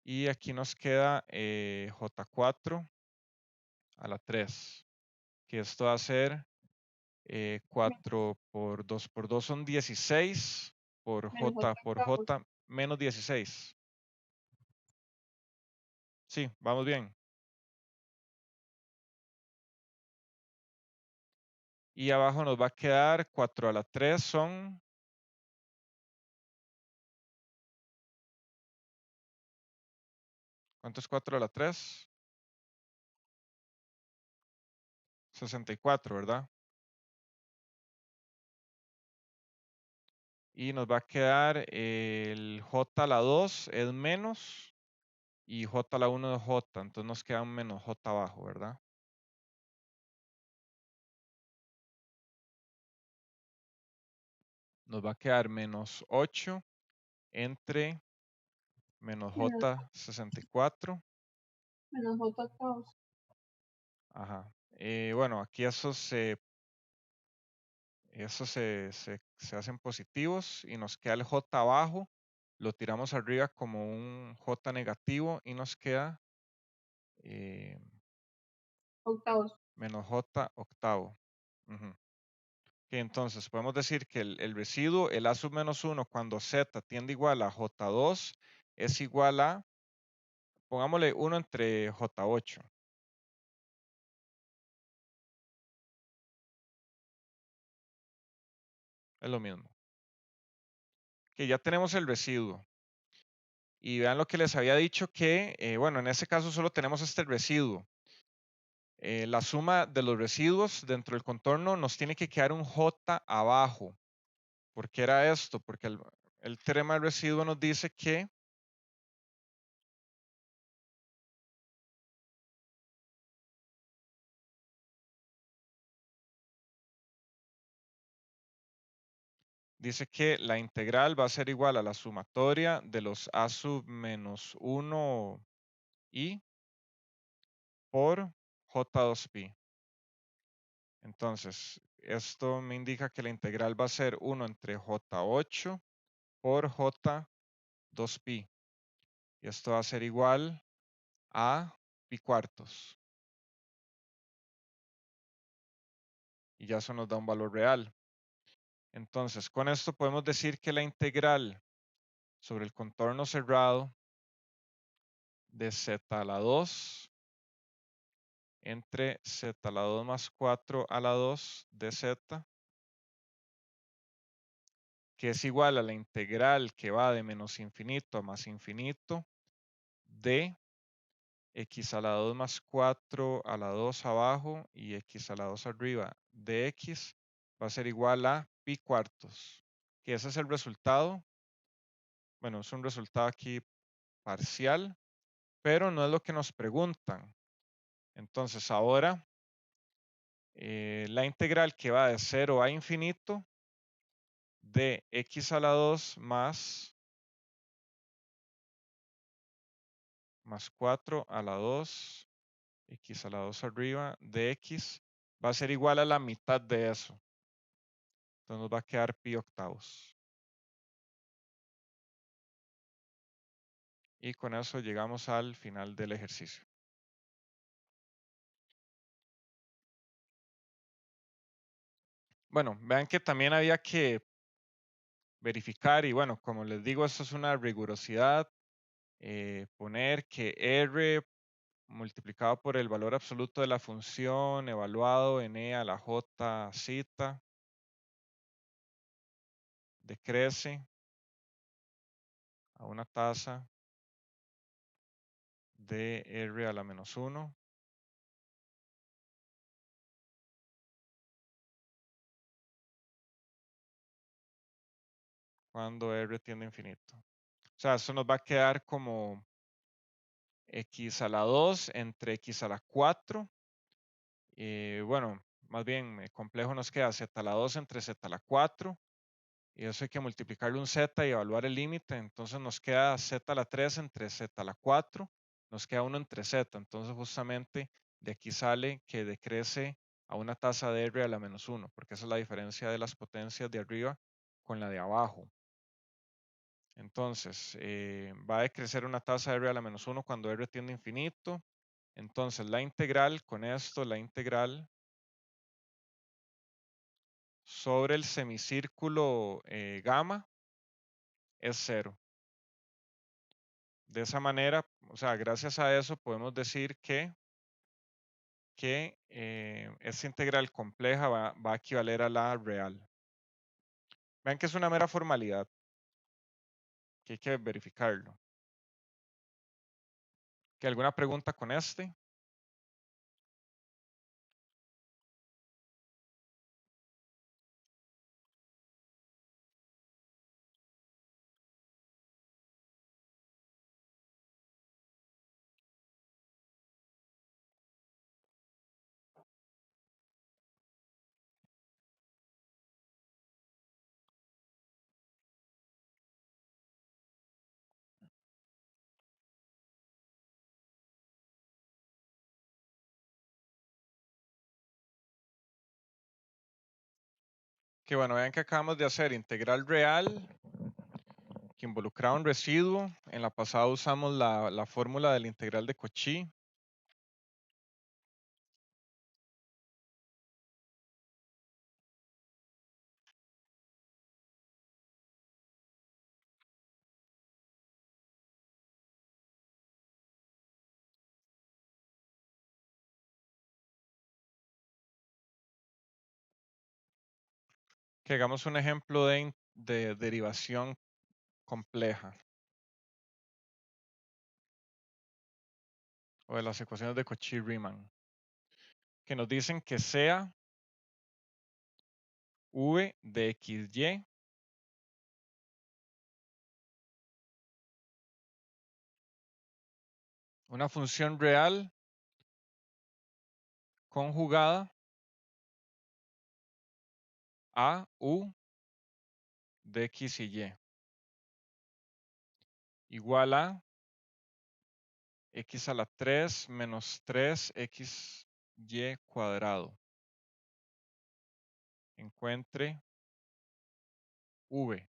Y aquí nos queda J4 a la 3. Que esto va a ser 4 por 2 por 2 son 16 por Menos J por octavos. J menos 16. Sí, vamos bien. Y abajo nos va a quedar 4 a la 3 son... ¿Cuánto es 4 a la 3? 64, ¿verdad? Y nos va a quedar el J a la 2 es menos y J a la 1 es J. Entonces nos queda un menos J abajo, ¿verdad? Nos va a quedar menos 8 entre menos J 64. Menos J octavos. Ajá. Bueno, aquí se hacen positivos y nos queda el J abajo. Lo tiramos arriba como un J negativo y nos queda Octavos. menos J octavo. Ujú. Que entonces podemos decir que el residuo, el A sub menos 1, cuando Z tiende igual a J2, es igual a, pongámosle 1 entre J8. Es lo mismo. Que ya tenemos el residuo. Y vean lo que les había dicho que, bueno, en ese caso solo tenemos este residuo. La suma de los residuos dentro del contorno nos tiene que quedar un J abajo. ¿Por qué era esto? Porque el teorema del residuo nos dice que la integral va a ser igual a la sumatoria de los A sub menos 1 i por J2pi. Entonces, esto me indica que la integral va a ser 1 entre J8 por J 2pi. Y esto va a ser igual a pi cuartos. Y ya eso nos da un valor real. Entonces, con esto podemos decir que la integral sobre el contorno cerrado de z a la 2 entre z a la 2 más 4 a la 2 de z, que es igual a la integral que va de menos infinito a más infinito de x a la 2 más 4 a la 2 abajo y x a la 2 arriba de x va a ser igual a pi cuartos, que ese es el resultado. Bueno, es un resultado aquí parcial, pero no es lo que nos preguntan. Entonces ahora la integral que va de 0 a infinito de x a la 2 más 4 a la 2, x a la 2 arriba de x va a ser igual a la mitad de eso. Entonces nos va a quedar pi octavos. Y con eso llegamos al final del ejercicio. Bueno, vean que también había que verificar y bueno, como les digo, esto es una rigurosidad. Poner que R multiplicado por el valor absoluto de la función evaluado en e a la j zeta decrece a una tasa de R a la menos 1 cuando R tiende a infinito. O sea, eso nos va a quedar como x a la 2 entre x a la 4. Bueno, más bien complejo nos queda z a la 2 entre z a la 4. Y eso hay que multiplicarle un z y evaluar el límite. Entonces nos queda z a la 3 entre z a la 4. Nos queda 1 entre z. Entonces justamente de aquí sale que decrece a una tasa de R a la menos 1, porque esa es la diferencia de las potencias de arriba con la de abajo. Entonces va a decrecer una tasa de R a la menos 1 cuando R tiende a infinito. Entonces la integral, con esto, la integral sobre el semicírculo gamma es 0. De esa manera, o sea, gracias a eso podemos decir que esta integral compleja va a equivaler a la real. Vean que es una mera formalidad, que hay que verificarlo. ¿Que alguna pregunta con este? Que bueno, vean que acabamos de hacer integral real que involucraba un residuo. En la pasada usamos la fórmula del integral de Cauchy. Que hagamos un ejemplo de derivación compleja o de las ecuaciones de Cauchy-Riemann, que nos dicen que sea v de xy una función real conjugada a u de x y y igual a x a la 3 menos 3xy cuadrado. Encuentre v,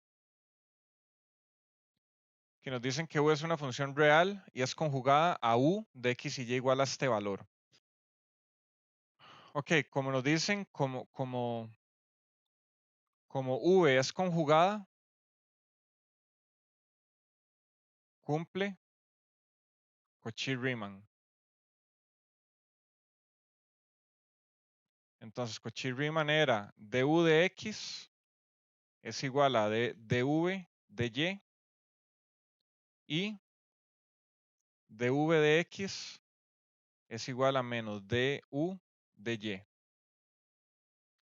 que nos dicen que u es una función real y es conjugada a u de x y y igual a este valor. Ok, como nos dicen, como v es conjugada, cumple Cauchy-Riemann. Entonces, Cauchy-Riemann era du de x es igual a dv de y dv de x es igual a menos du de y.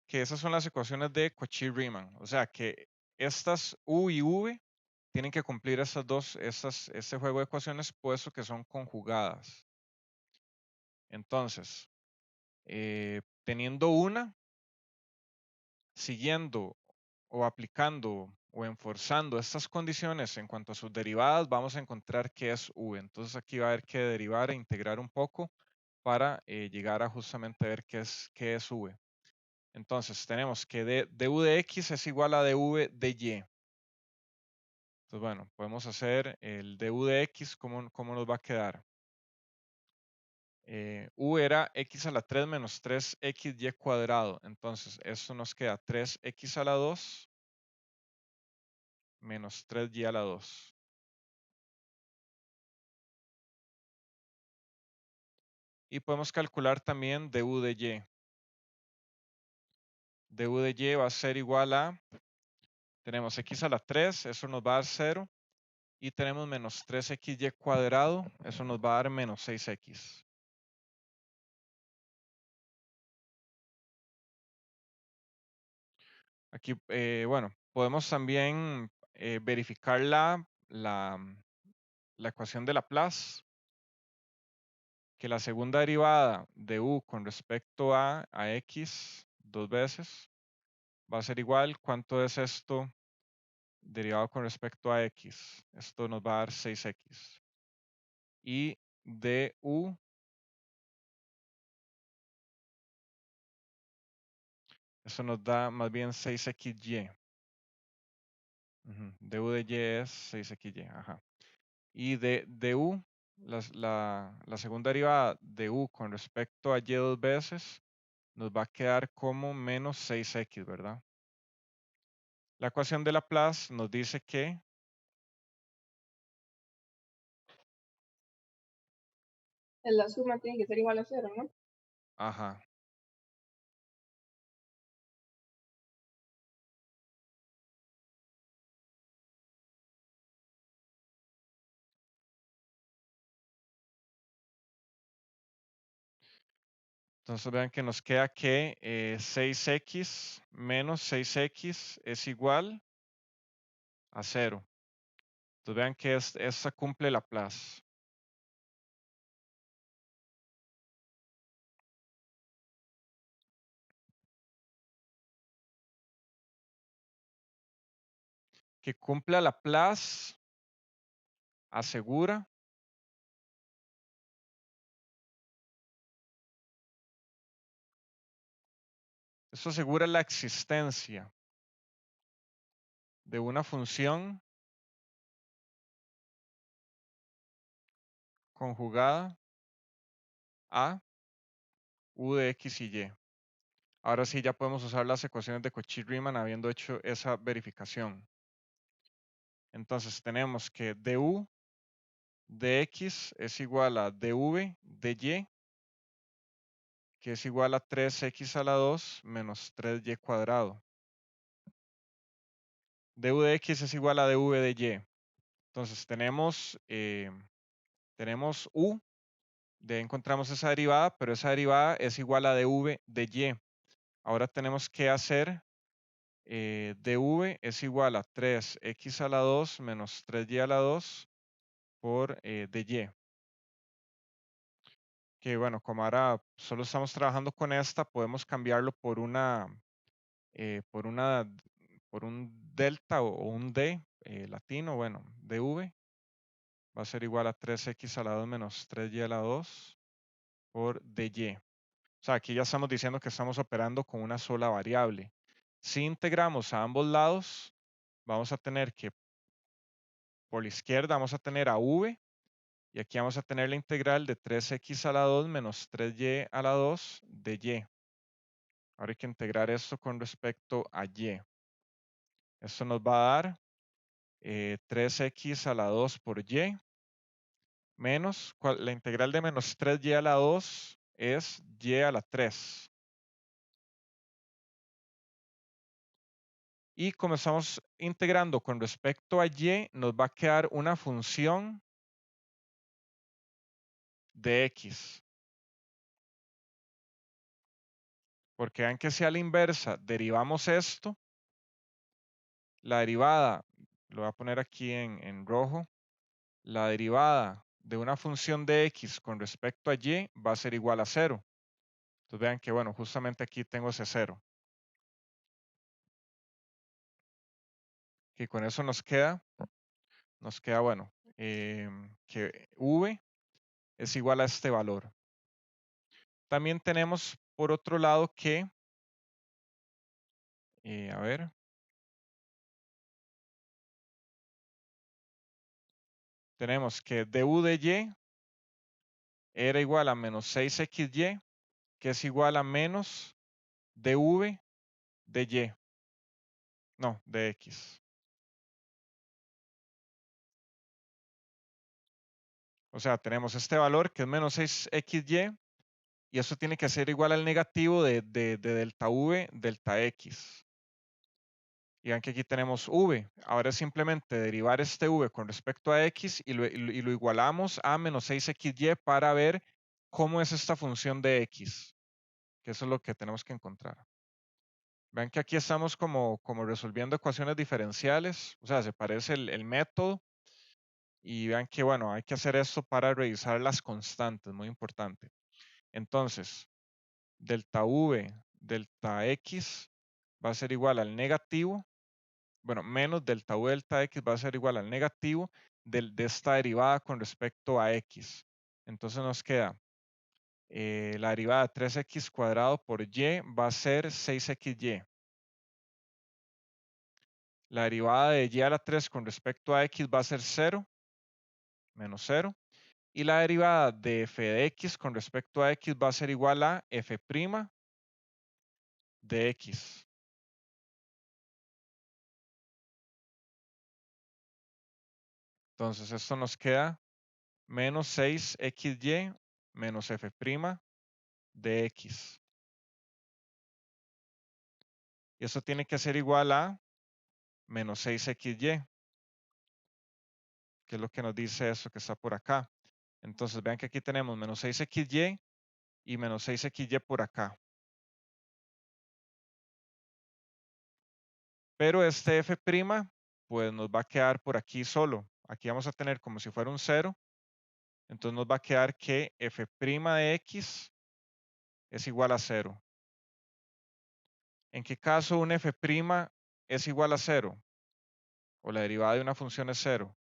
Que esas son las ecuaciones de Cauchy-Riemann. O sea que estas u y v tienen que cumplir estas dos, este juego de ecuaciones, puesto que son conjugadas. Entonces, teniendo una, siguiendo o aplicando o enforzando estas condiciones en cuanto a sus derivadas, vamos a encontrar qué es v. Entonces aquí va a haber que derivar e integrar un poco para llegar a justamente ver qué es v. Entonces tenemos que du de x es igual a dv de y. Entonces bueno, podemos hacer el du de x, ¿cómo nos va a quedar? U era x a la 3 menos 3xy cuadrado. Entonces esto nos queda 3x a la 2 menos 3y a la 2. Y podemos calcular también du de y. Du de y va a ser igual a, tenemos x a la 3, eso nos va a dar 0. Y tenemos menos 3xy cuadrado, eso nos va a dar menos 6x. Aquí, bueno, podemos también verificar la ecuación de Laplace, que la segunda derivada de u con respecto a x dos veces va a ser igual. ¿Cuánto es esto derivado con respecto a x? Esto nos va a dar 6x. Y du, eso nos da más bien 6xy. Du de y es 6xy, ajá. Y de du, la segunda derivada de u con respecto a y dos veces, nos va a quedar como menos 6x, ¿verdad? La ecuación de Laplace nos dice que La suma tiene que ser igual a 0, ¿no? ajá. Entonces vean que nos queda que 6x menos 6x es igual a 0. Entonces vean que esta cumple Laplace. Que cumpla Laplace asegura esto asegura la existencia de una función conjugada a u de x y y. Ahora sí ya podemos usar las ecuaciones de Cauchy-Riemann habiendo hecho esa verificación. Entonces tenemos que du de x es igual a dv de y, que es igual a 3x a la 2 menos 3y cuadrado. Du de x es igual a dv de y. Entonces tenemos u, de ahí encontramos esa derivada, pero esa derivada es igual a dv de y. Ahora tenemos que hacer dv es igual a 3x a la 2 menos 3y a la 2 por dy. Que bueno, como ahora solo estamos trabajando con esta, podemos cambiarlo por por un delta o un d latino, bueno, dv va a ser igual a 3x a la 2 menos 3y a la 2 por dy. O sea, aquí ya estamos diciendo que estamos operando con una sola variable. Si integramos a ambos lados, vamos a tener que por la izquierda vamos a tener a v, y aquí vamos a tener la integral de 3x a la 2 menos 3y a la 2 de y. Ahora hay que integrar esto con respecto a y. Esto nos va a dar 3x a la 2 por y, menos, la integral de menos 3y a la 2 es y a la 3. Y como estamos integrando con respecto a y, nos va a quedar una función de x. Porque vean que si a la inversa derivamos esto, la derivada, lo voy a poner aquí en rojo, la derivada de una función de x con respecto a y va a ser igual a 0. Entonces vean que, bueno, justamente aquí tengo ese 0. Y con eso nos queda, bueno, que v es igual a este valor. También tenemos, por otro lado, que, a ver, tenemos que du de y era igual a menos 6xy, que es igual a menos dv de y. No, de x. O sea, tenemos este valor que es menos 6xy, y eso tiene que ser igual al negativo de delta v, delta x. Y vean que aquí tenemos v. Ahora es simplemente derivar este v con respecto a x y lo igualamos a menos 6xy para ver cómo es esta función de x. Que eso es lo que tenemos que encontrar. Vean que aquí estamos como resolviendo ecuaciones diferenciales. O sea, se parece el método. Y vean que, bueno, hay que hacer esto para revisar las constantes, muy importante. Entonces, delta v, delta x va a ser igual al negativo, bueno, menos delta v, delta x va a ser igual al negativo de esta derivada con respecto a x. Entonces nos queda la derivada de 3x cuadrado por y va a ser 6xy. La derivada de y a la 3 con respecto a x va a ser 0, menos 0. Y la derivada de f de x con respecto a x va a ser igual a f' de x. Entonces esto nos queda menos 6xy menos f' de x. Y eso tiene que ser igual a menos 6xy, que es lo que nos dice eso que está por acá. Entonces vean que aquí tenemos menos 6xy y menos 6xy por acá. Pero este f', pues nos va a quedar por aquí solo. Aquí vamos a tener como si fuera un 0. Entonces nos va a quedar que f' de x es igual a 0. ¿En qué caso un f' es igual a 0? O la derivada de una función es 0.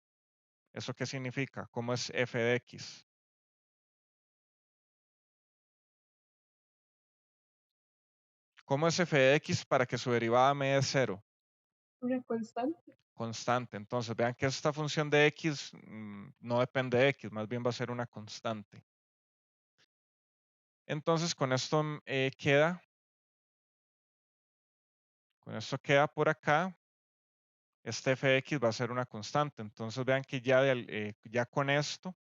¿Eso qué significa? ¿Cómo es f de x? ¿Cómo es f de x para que su derivada me dé 0? Una constante. Constante. Entonces vean que esta función de x no depende de x, más bien va a ser una constante. Entonces con esto queda por acá. Este f de x va a ser una constante. Entonces vean que ya con esto,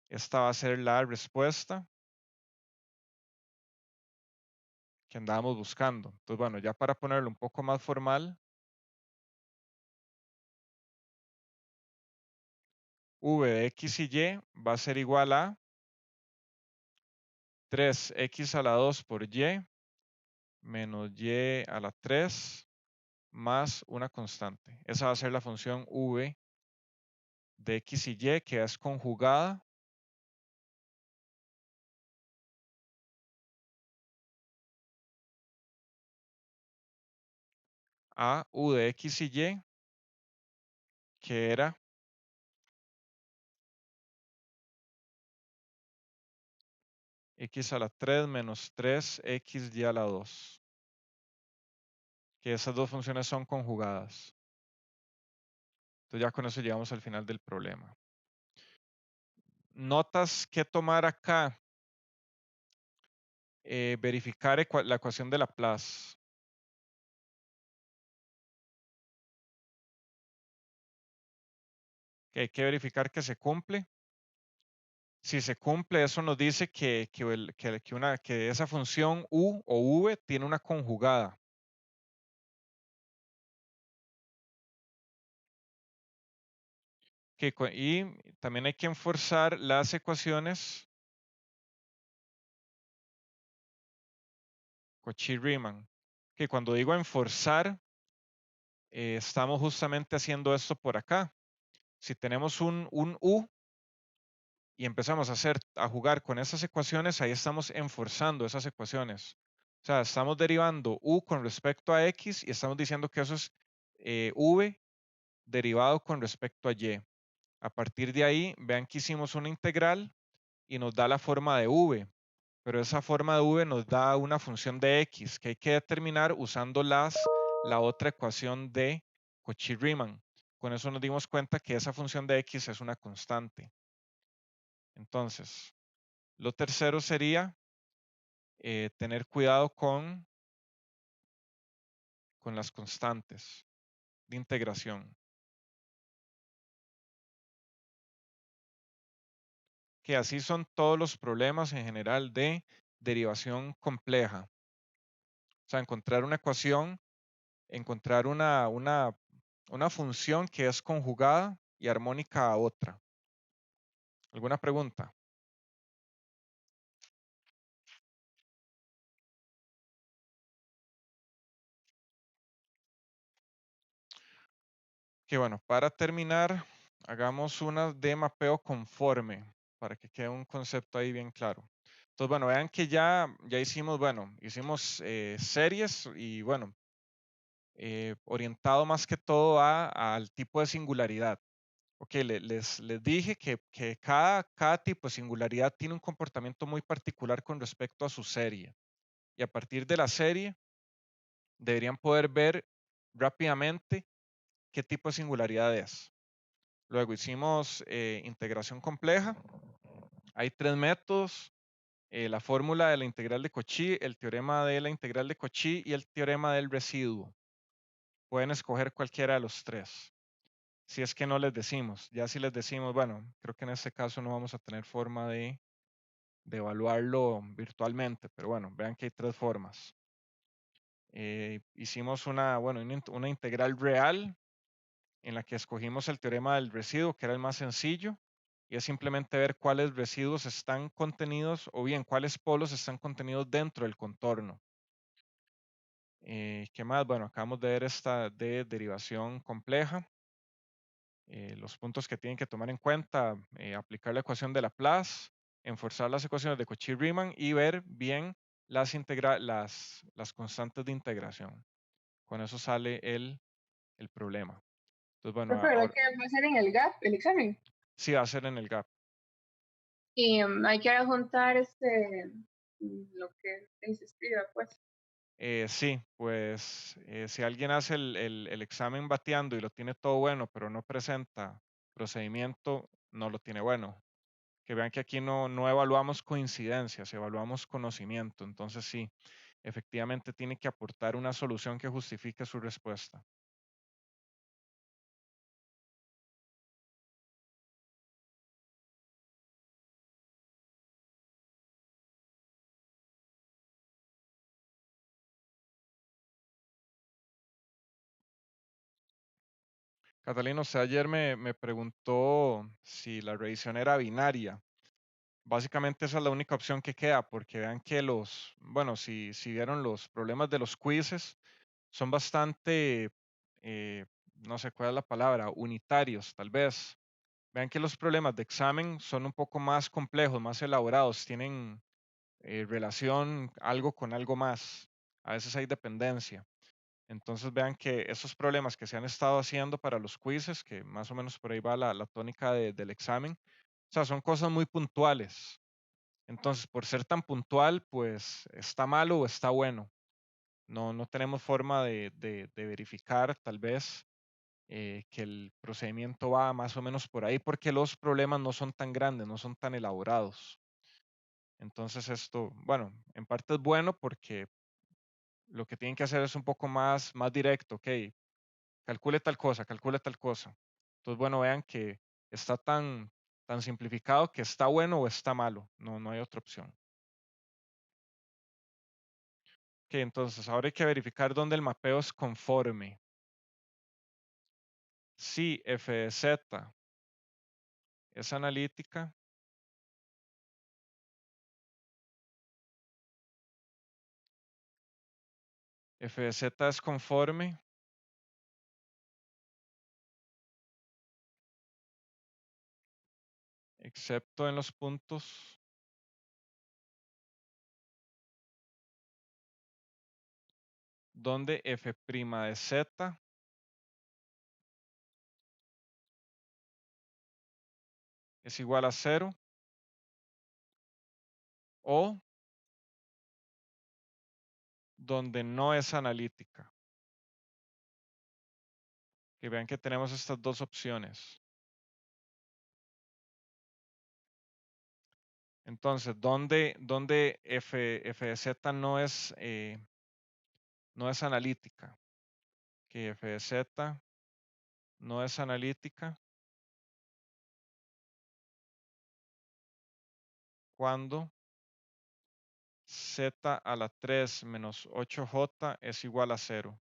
esta va a ser la respuesta que andábamos buscando. Entonces, bueno, ya para ponerlo un poco más formal, v de x y y va a ser igual a 3x a la 2 por y menos y a la 3 más una constante. Esa va a ser la función v de x y y, que es conjugada a u de x y y, que era x a la 3 menos 3xy a la 2. Que esas dos funciones son conjugadas. Entonces ya con eso llegamos al final del problema. Notas que tomar acá. Verificar la ecuación de Laplace. Que hay que verificar que se cumple. Si se cumple, eso nos dice que esa función u o v tiene una conjugada. Y también hay que enforzar las ecuaciones Cauchy-Riemann. Que cuando digo enforzar, estamos justamente haciendo esto por acá. Si tenemos un u y empezamos a jugar con esas ecuaciones, ahí estamos enforzando esas ecuaciones. O sea, estamos derivando u con respecto a x y estamos diciendo que eso es v derivado con respecto a y. A partir de ahí, vean que hicimos una integral y nos da la forma de v, pero esa forma de v nos da una función de x que hay que determinar usando la otra ecuación de Cauchy-Riemann. Con eso nos dimos cuenta que esa función de x es una constante. Entonces, lo tercero sería tener cuidado con las constantes de integración. Que así son todos los problemas en general de derivación compleja. O sea, encontrar una ecuación, encontrar una función que es conjugada y armónica a otra. ¿Alguna pregunta? Que bueno, para terminar, hagamos una de mapeo conforme para que quede un concepto ahí bien claro. Entonces, bueno, vean que ya hicimos, hicimos series y bueno, orientado más que todo al tipo de singularidad. Ok, les dije que cada tipo de singularidad tiene un comportamiento muy particular con respecto a su serie. Y a partir de la serie, deberían poder ver rápidamente qué tipo de singularidad es. Luego hicimos integración compleja. Hay 3 métodos. La fórmula de la integral de Cauchy, el teorema de la integral de Cauchy y el teorema del residuo. Pueden escoger cualquiera de los 3. Si es que no les decimos. Ya si les decimos, bueno, creo que en este caso no vamos a tener forma de evaluarlo virtualmente, pero bueno, vean que hay 3 formas. Hicimos una integral real en la que escogimos el teorema del residuo, que era el más sencillo, y es simplemente ver cuáles residuos están contenidos, o bien cuáles polos están contenidos dentro del contorno. ¿Qué más? Bueno, acabamos de ver esta de derivación compleja. Los puntos que tienen que tomar en cuenta, aplicar la ecuación de Laplace, enforzar las ecuaciones de Cauchy-Riemann y ver bien las constantes de integración. Con eso sale el problema. Entonces, bueno, Profe, ¿verdad que va a ser en el GAP, el examen? Sí, va a ser en el GAP. Y hay que adjuntar lo que se escriba, pues. Sí, pues si alguien hace el examen bateando y lo tiene todo bueno, pero no presenta procedimiento, no lo tiene bueno. Que vean que aquí no evaluamos coincidencias, evaluamos conocimiento. Entonces sí, efectivamente tiene que aportar una solución que justifique su respuesta. Catalina, usted ayer me preguntó si la revisión era binaria. Básicamente esa es la única opción que queda, porque vean que si vieron los problemas de los quizzes, son bastante, no sé cuál es la palabra, unitarios, tal vez. Vean que los problemas de examen son un poco más complejos, más elaborados, tienen relación algo con algo más. A veces hay dependencia. Entonces vean que esos problemas que se han estado haciendo para los quizzes, que más o menos por ahí va la tónica del examen, o sea, son cosas muy puntuales. Entonces, por ser tan puntual, pues está malo o está bueno. No tenemos forma de verificar tal vez que el procedimiento va más o menos por ahí porque los problemas no son tan grandes, no son tan elaborados. Entonces esto, bueno, en parte es bueno porque lo que tienen que hacer es un poco más directo, ok, calcule tal cosa, calcule tal cosa. Entonces, bueno, vean que está tan simplificado que está bueno o está malo, no hay otra opción. Ok, entonces ahora hay que verificar dónde el mapeo es conforme. Si f de z es analítica, f de z es conforme excepto en los puntos donde f' de z es igual a 0 o donde no es analítica. Que vean que tenemos estas dos opciones. Entonces, ¿dónde f de z no es analítica? Que f de z no es analítica cuando z a la 3 menos 8j es igual a 0.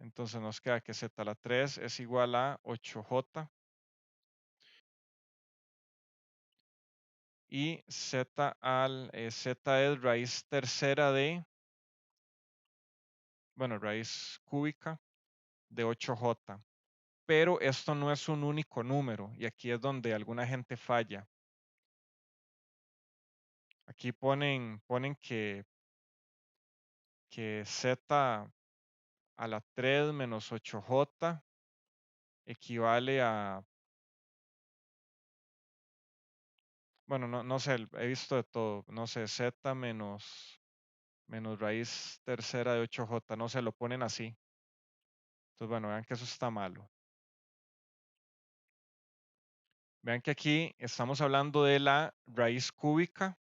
Entonces nos queda que z a la 3 es igual a 8j y z es raíz tercera de, bueno, raíz cúbica de 8j. Pero esto no es un único número y aquí es donde alguna gente falla. Aquí ponen que z a la 3 menos 8j equivale a, bueno, no sé, he visto de todo, no sé, z menos raíz tercera de 8j, no sé, lo ponen así. Entonces, bueno, vean que eso está malo. Vean que aquí estamos hablando de la raíz cúbica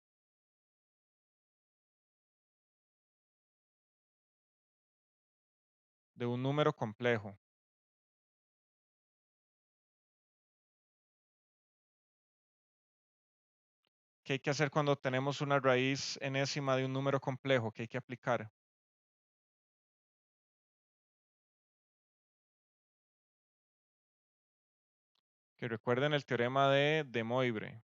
de un número complejo. ¿Qué hay que hacer cuando tenemos una raíz enésima de un número complejo? ¿Qué hay que aplicar? Que recuerden el teorema de Moivre.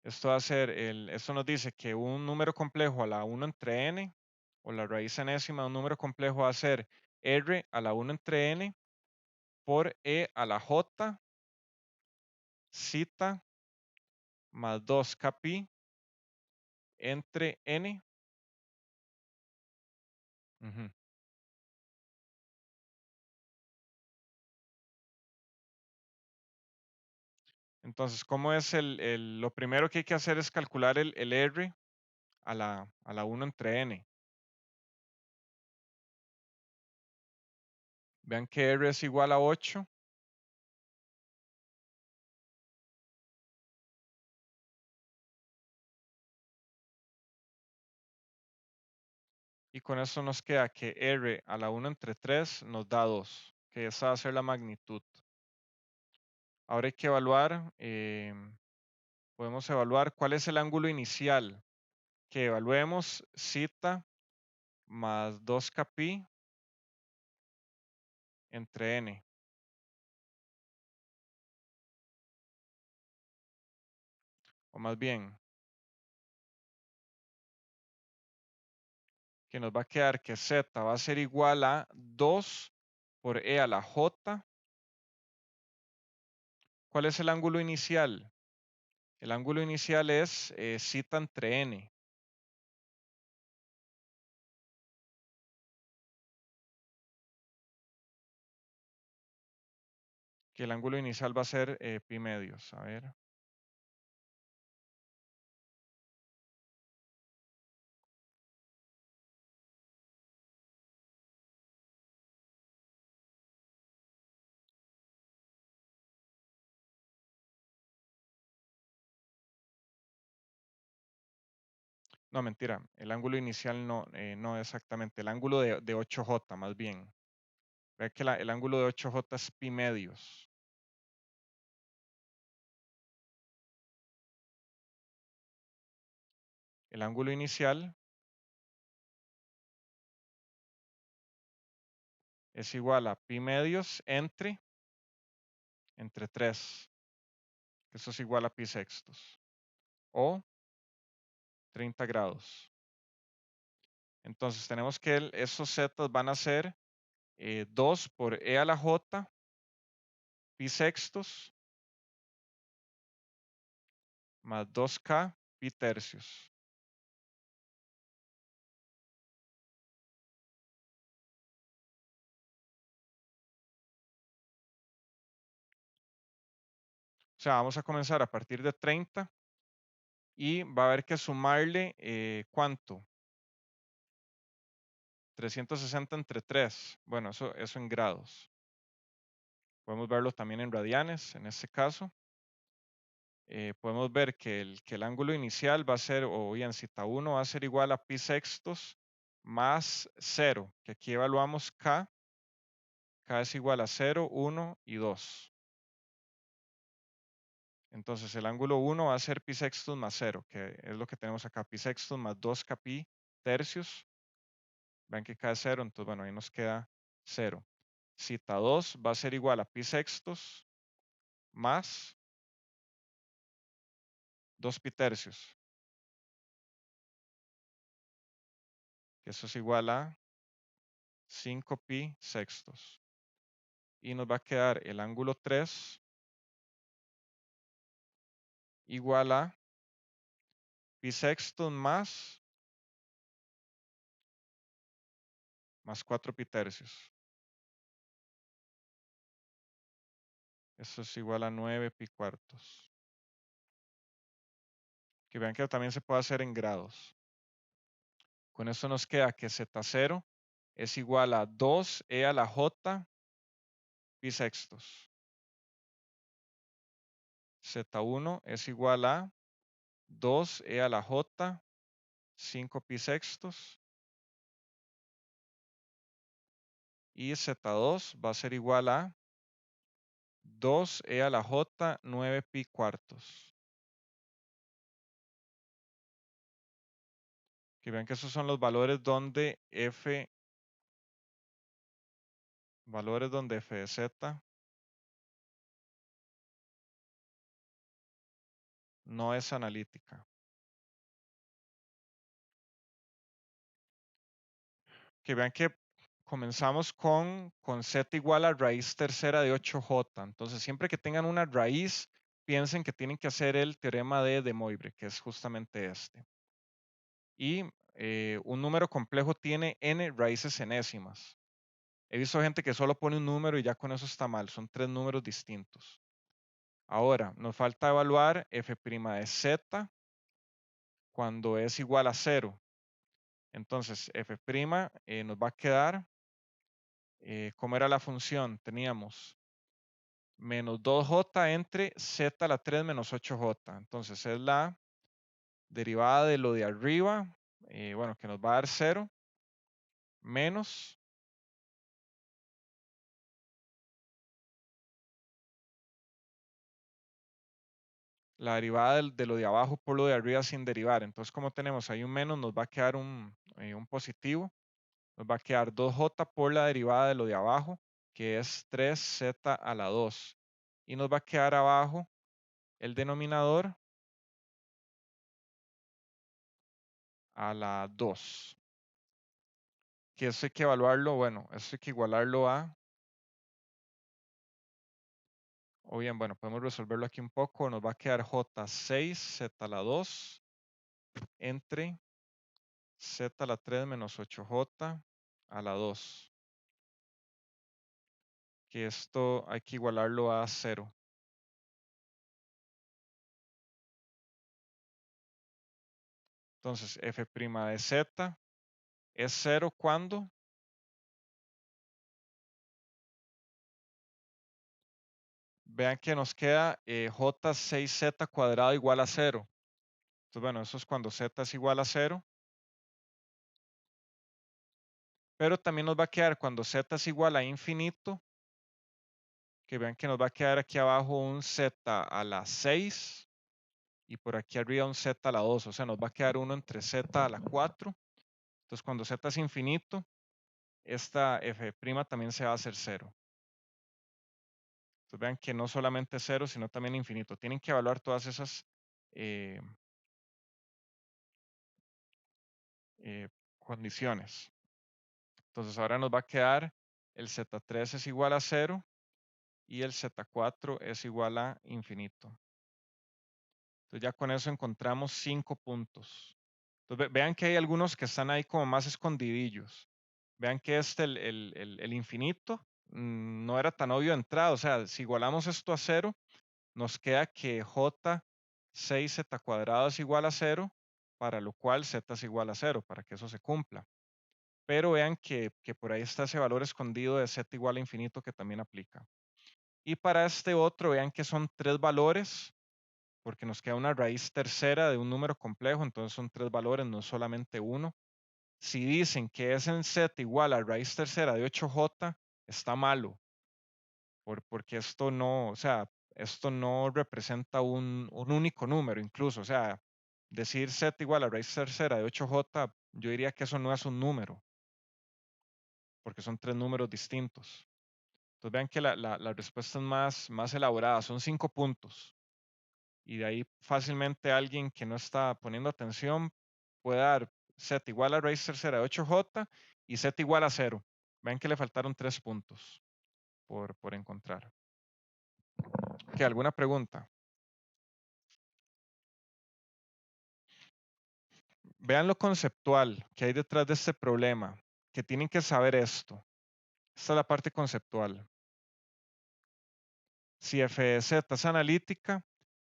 Esto esto nos dice que un número complejo a la 1 entre n, o la raíz enésima de un número complejo va a ser r a la 1 entre n por e a la j zeta más 2 kpi entre n. Ujú. Entonces, ¿cómo es lo primero que hay que hacer es calcular el r a la 1 entre n? Vean que r es igual a 8. Y con eso nos queda que r a la 1 entre 3 nos da 2, que esa va a ser la magnitud. Ahora hay que evaluar, podemos evaluar cuál es el ángulo inicial. Que evaluemos zeta más 2 kpi entre n. O más bien, que nos va a quedar que z va a ser igual a 2 por e a la j. ¿Cuál es el ángulo inicial? El ángulo inicial es zeta entre n. Que el ángulo inicial va a ser pi medios. A ver. No, mentira. El ángulo inicial no exactamente. El ángulo de 8J más bien. Ve que el ángulo de 8J es pi medios. El ángulo inicial es igual a pi medios entre 3. Eso es igual a pi sextos. O 30 grados. Entonces tenemos que esos zetas van a ser 2 por e a la j pi sextos más 2k pi tercios. O sea, vamos a comenzar a partir de 30 y va a haber que sumarle, ¿cuánto? 360 entre 3. Bueno, eso en grados. Podemos verlo también en radianes, en este caso. Podemos ver que el ángulo inicial va a ser, o bien cita 1 va a ser igual a pi sextos más 0, que aquí evaluamos k. K es igual a 0, 1 y 2. Entonces el ángulo 1 va a ser pi sextos más 0, que es lo que tenemos acá, pi sextos más 2k pi tercios. Ven que k es 0, entonces bueno, ahí nos queda 0. Cita 2 va a ser igual a pi sextos más 2 pi tercios. Que eso es igual a 5 pi sextos. Y nos va a quedar el ángulo 3 igual a pi sextos más 4 pi tercios. Eso es igual a 9 pi cuartos. Que vean que también se puede hacer en grados. Con eso nos queda que Z0 es igual a 2e a la j pi sextos. Z1 es igual a 2e a la j 5 pi sextos. Y Z2 va a ser igual a 2e a la j 9 pi cuartos. Que vean que esos son los valores donde f de z no es analítica. Que vean que comenzamos con z igual a raíz tercera de 8j. Entonces, siempre que tengan una raíz, piensen que tienen que hacer el teorema de Moivre, que es justamente este. Y un número complejo tiene n raíces enésimas. He visto gente que solo pone un número y ya con eso está mal. Son 3 números distintos. Ahora, nos falta evaluar f' de z cuando es igual a 0. Entonces, f' nos va a quedar, ¿cómo era la función? Teníamos menos 2j entre z a la 3 menos 8j. Entonces, es la derivada de lo de arriba, bueno, que nos va a dar 0, menos la derivada de lo de abajo por lo de arriba sin derivar. Entonces, como tenemos ahí un menos, nos va a quedar un positivo. Nos va a quedar 2j por la derivada de lo de abajo, que es 3z a la 2. Y nos va a quedar abajo el denominador a la 2. Que eso hay que evaluarlo, bueno, eso hay que igualarlo a, o bien, bueno, podemos resolverlo aquí un poco. Nos va a quedar j6 z a la 2 entre z a la 3 menos 8j a la 2. Que esto hay que igualarlo a 0. Entonces, f' de z es 0 cuando vean que nos queda j6z cuadrado igual a 0. Entonces, bueno, eso es cuando z es igual a 0. Pero también nos va a quedar cuando z es igual a infinito, que vean que nos va a quedar aquí abajo un z a la 6 y por aquí arriba un z a la 2. O sea, nos va a quedar uno entre z a la 4. Entonces, cuando z es infinito, esta f' también se va a hacer 0. Entonces, vean que no solamente 0, sino también infinito. Tienen que evaluar todas esas condiciones. Entonces, ahora nos va a quedar el z3 es igual a 0 y el z4 es igual a infinito. Entonces, ya con eso encontramos 5 puntos. Entonces, vean que hay algunos que están ahí como más escondidillos. Vean que el infinito, no era tan obvio de entrada. O sea, si igualamos esto a 0, nos queda que j 6z cuadrado es igual a 0, para lo cual z es igual a 0, para que eso se cumpla. Pero vean que por ahí está ese valor escondido de z igual a infinito que también aplica. Y para este otro, vean que son 3 valores, porque nos queda una raíz tercera de un número complejo, entonces son 3 valores, no solamente uno. Si dicen que es en z igual a raíz tercera de 8j, está malo, porque esto no, o sea, esto no representa un único número incluso. O sea, decir z igual a raíz tercera de 8j, yo diría que eso no es un número, porque son 3 números distintos. Entonces vean que la respuesta es más elaborada, son 5 puntos. Y de ahí fácilmente alguien que no está poniendo atención puede dar z igual a raíz tercera de 8j y z igual a 0. Vean que le faltaron 3 puntos por encontrar. ¿Qué, alguna pregunta? Vean lo conceptual que hay detrás de este problema, que tienen que saber esto. Esta es la parte conceptual. Si f de z es analítica,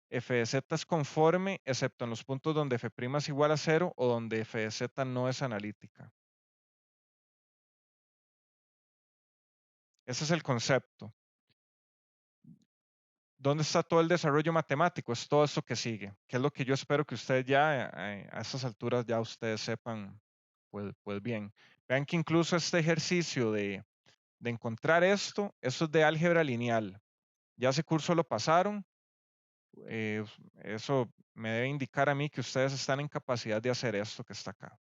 f de z es conforme, excepto en los puntos donde f' es igual a 0 o donde f de z no es analítica. Ese es el concepto. ¿Dónde está todo el desarrollo matemático? Es todo esto que sigue, que es lo que yo espero que ustedes ya a estas alturas ya ustedes sepan pues bien. Vean que incluso este ejercicio de encontrar esto es de álgebra lineal. Ya ese curso lo pasaron. Eso me debe indicar a mí que ustedes están en capacidad de hacer esto que está acá.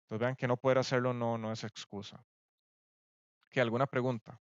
Entonces vean que no poder hacerlo no es excusa. ¿Qué, alguna pregunta?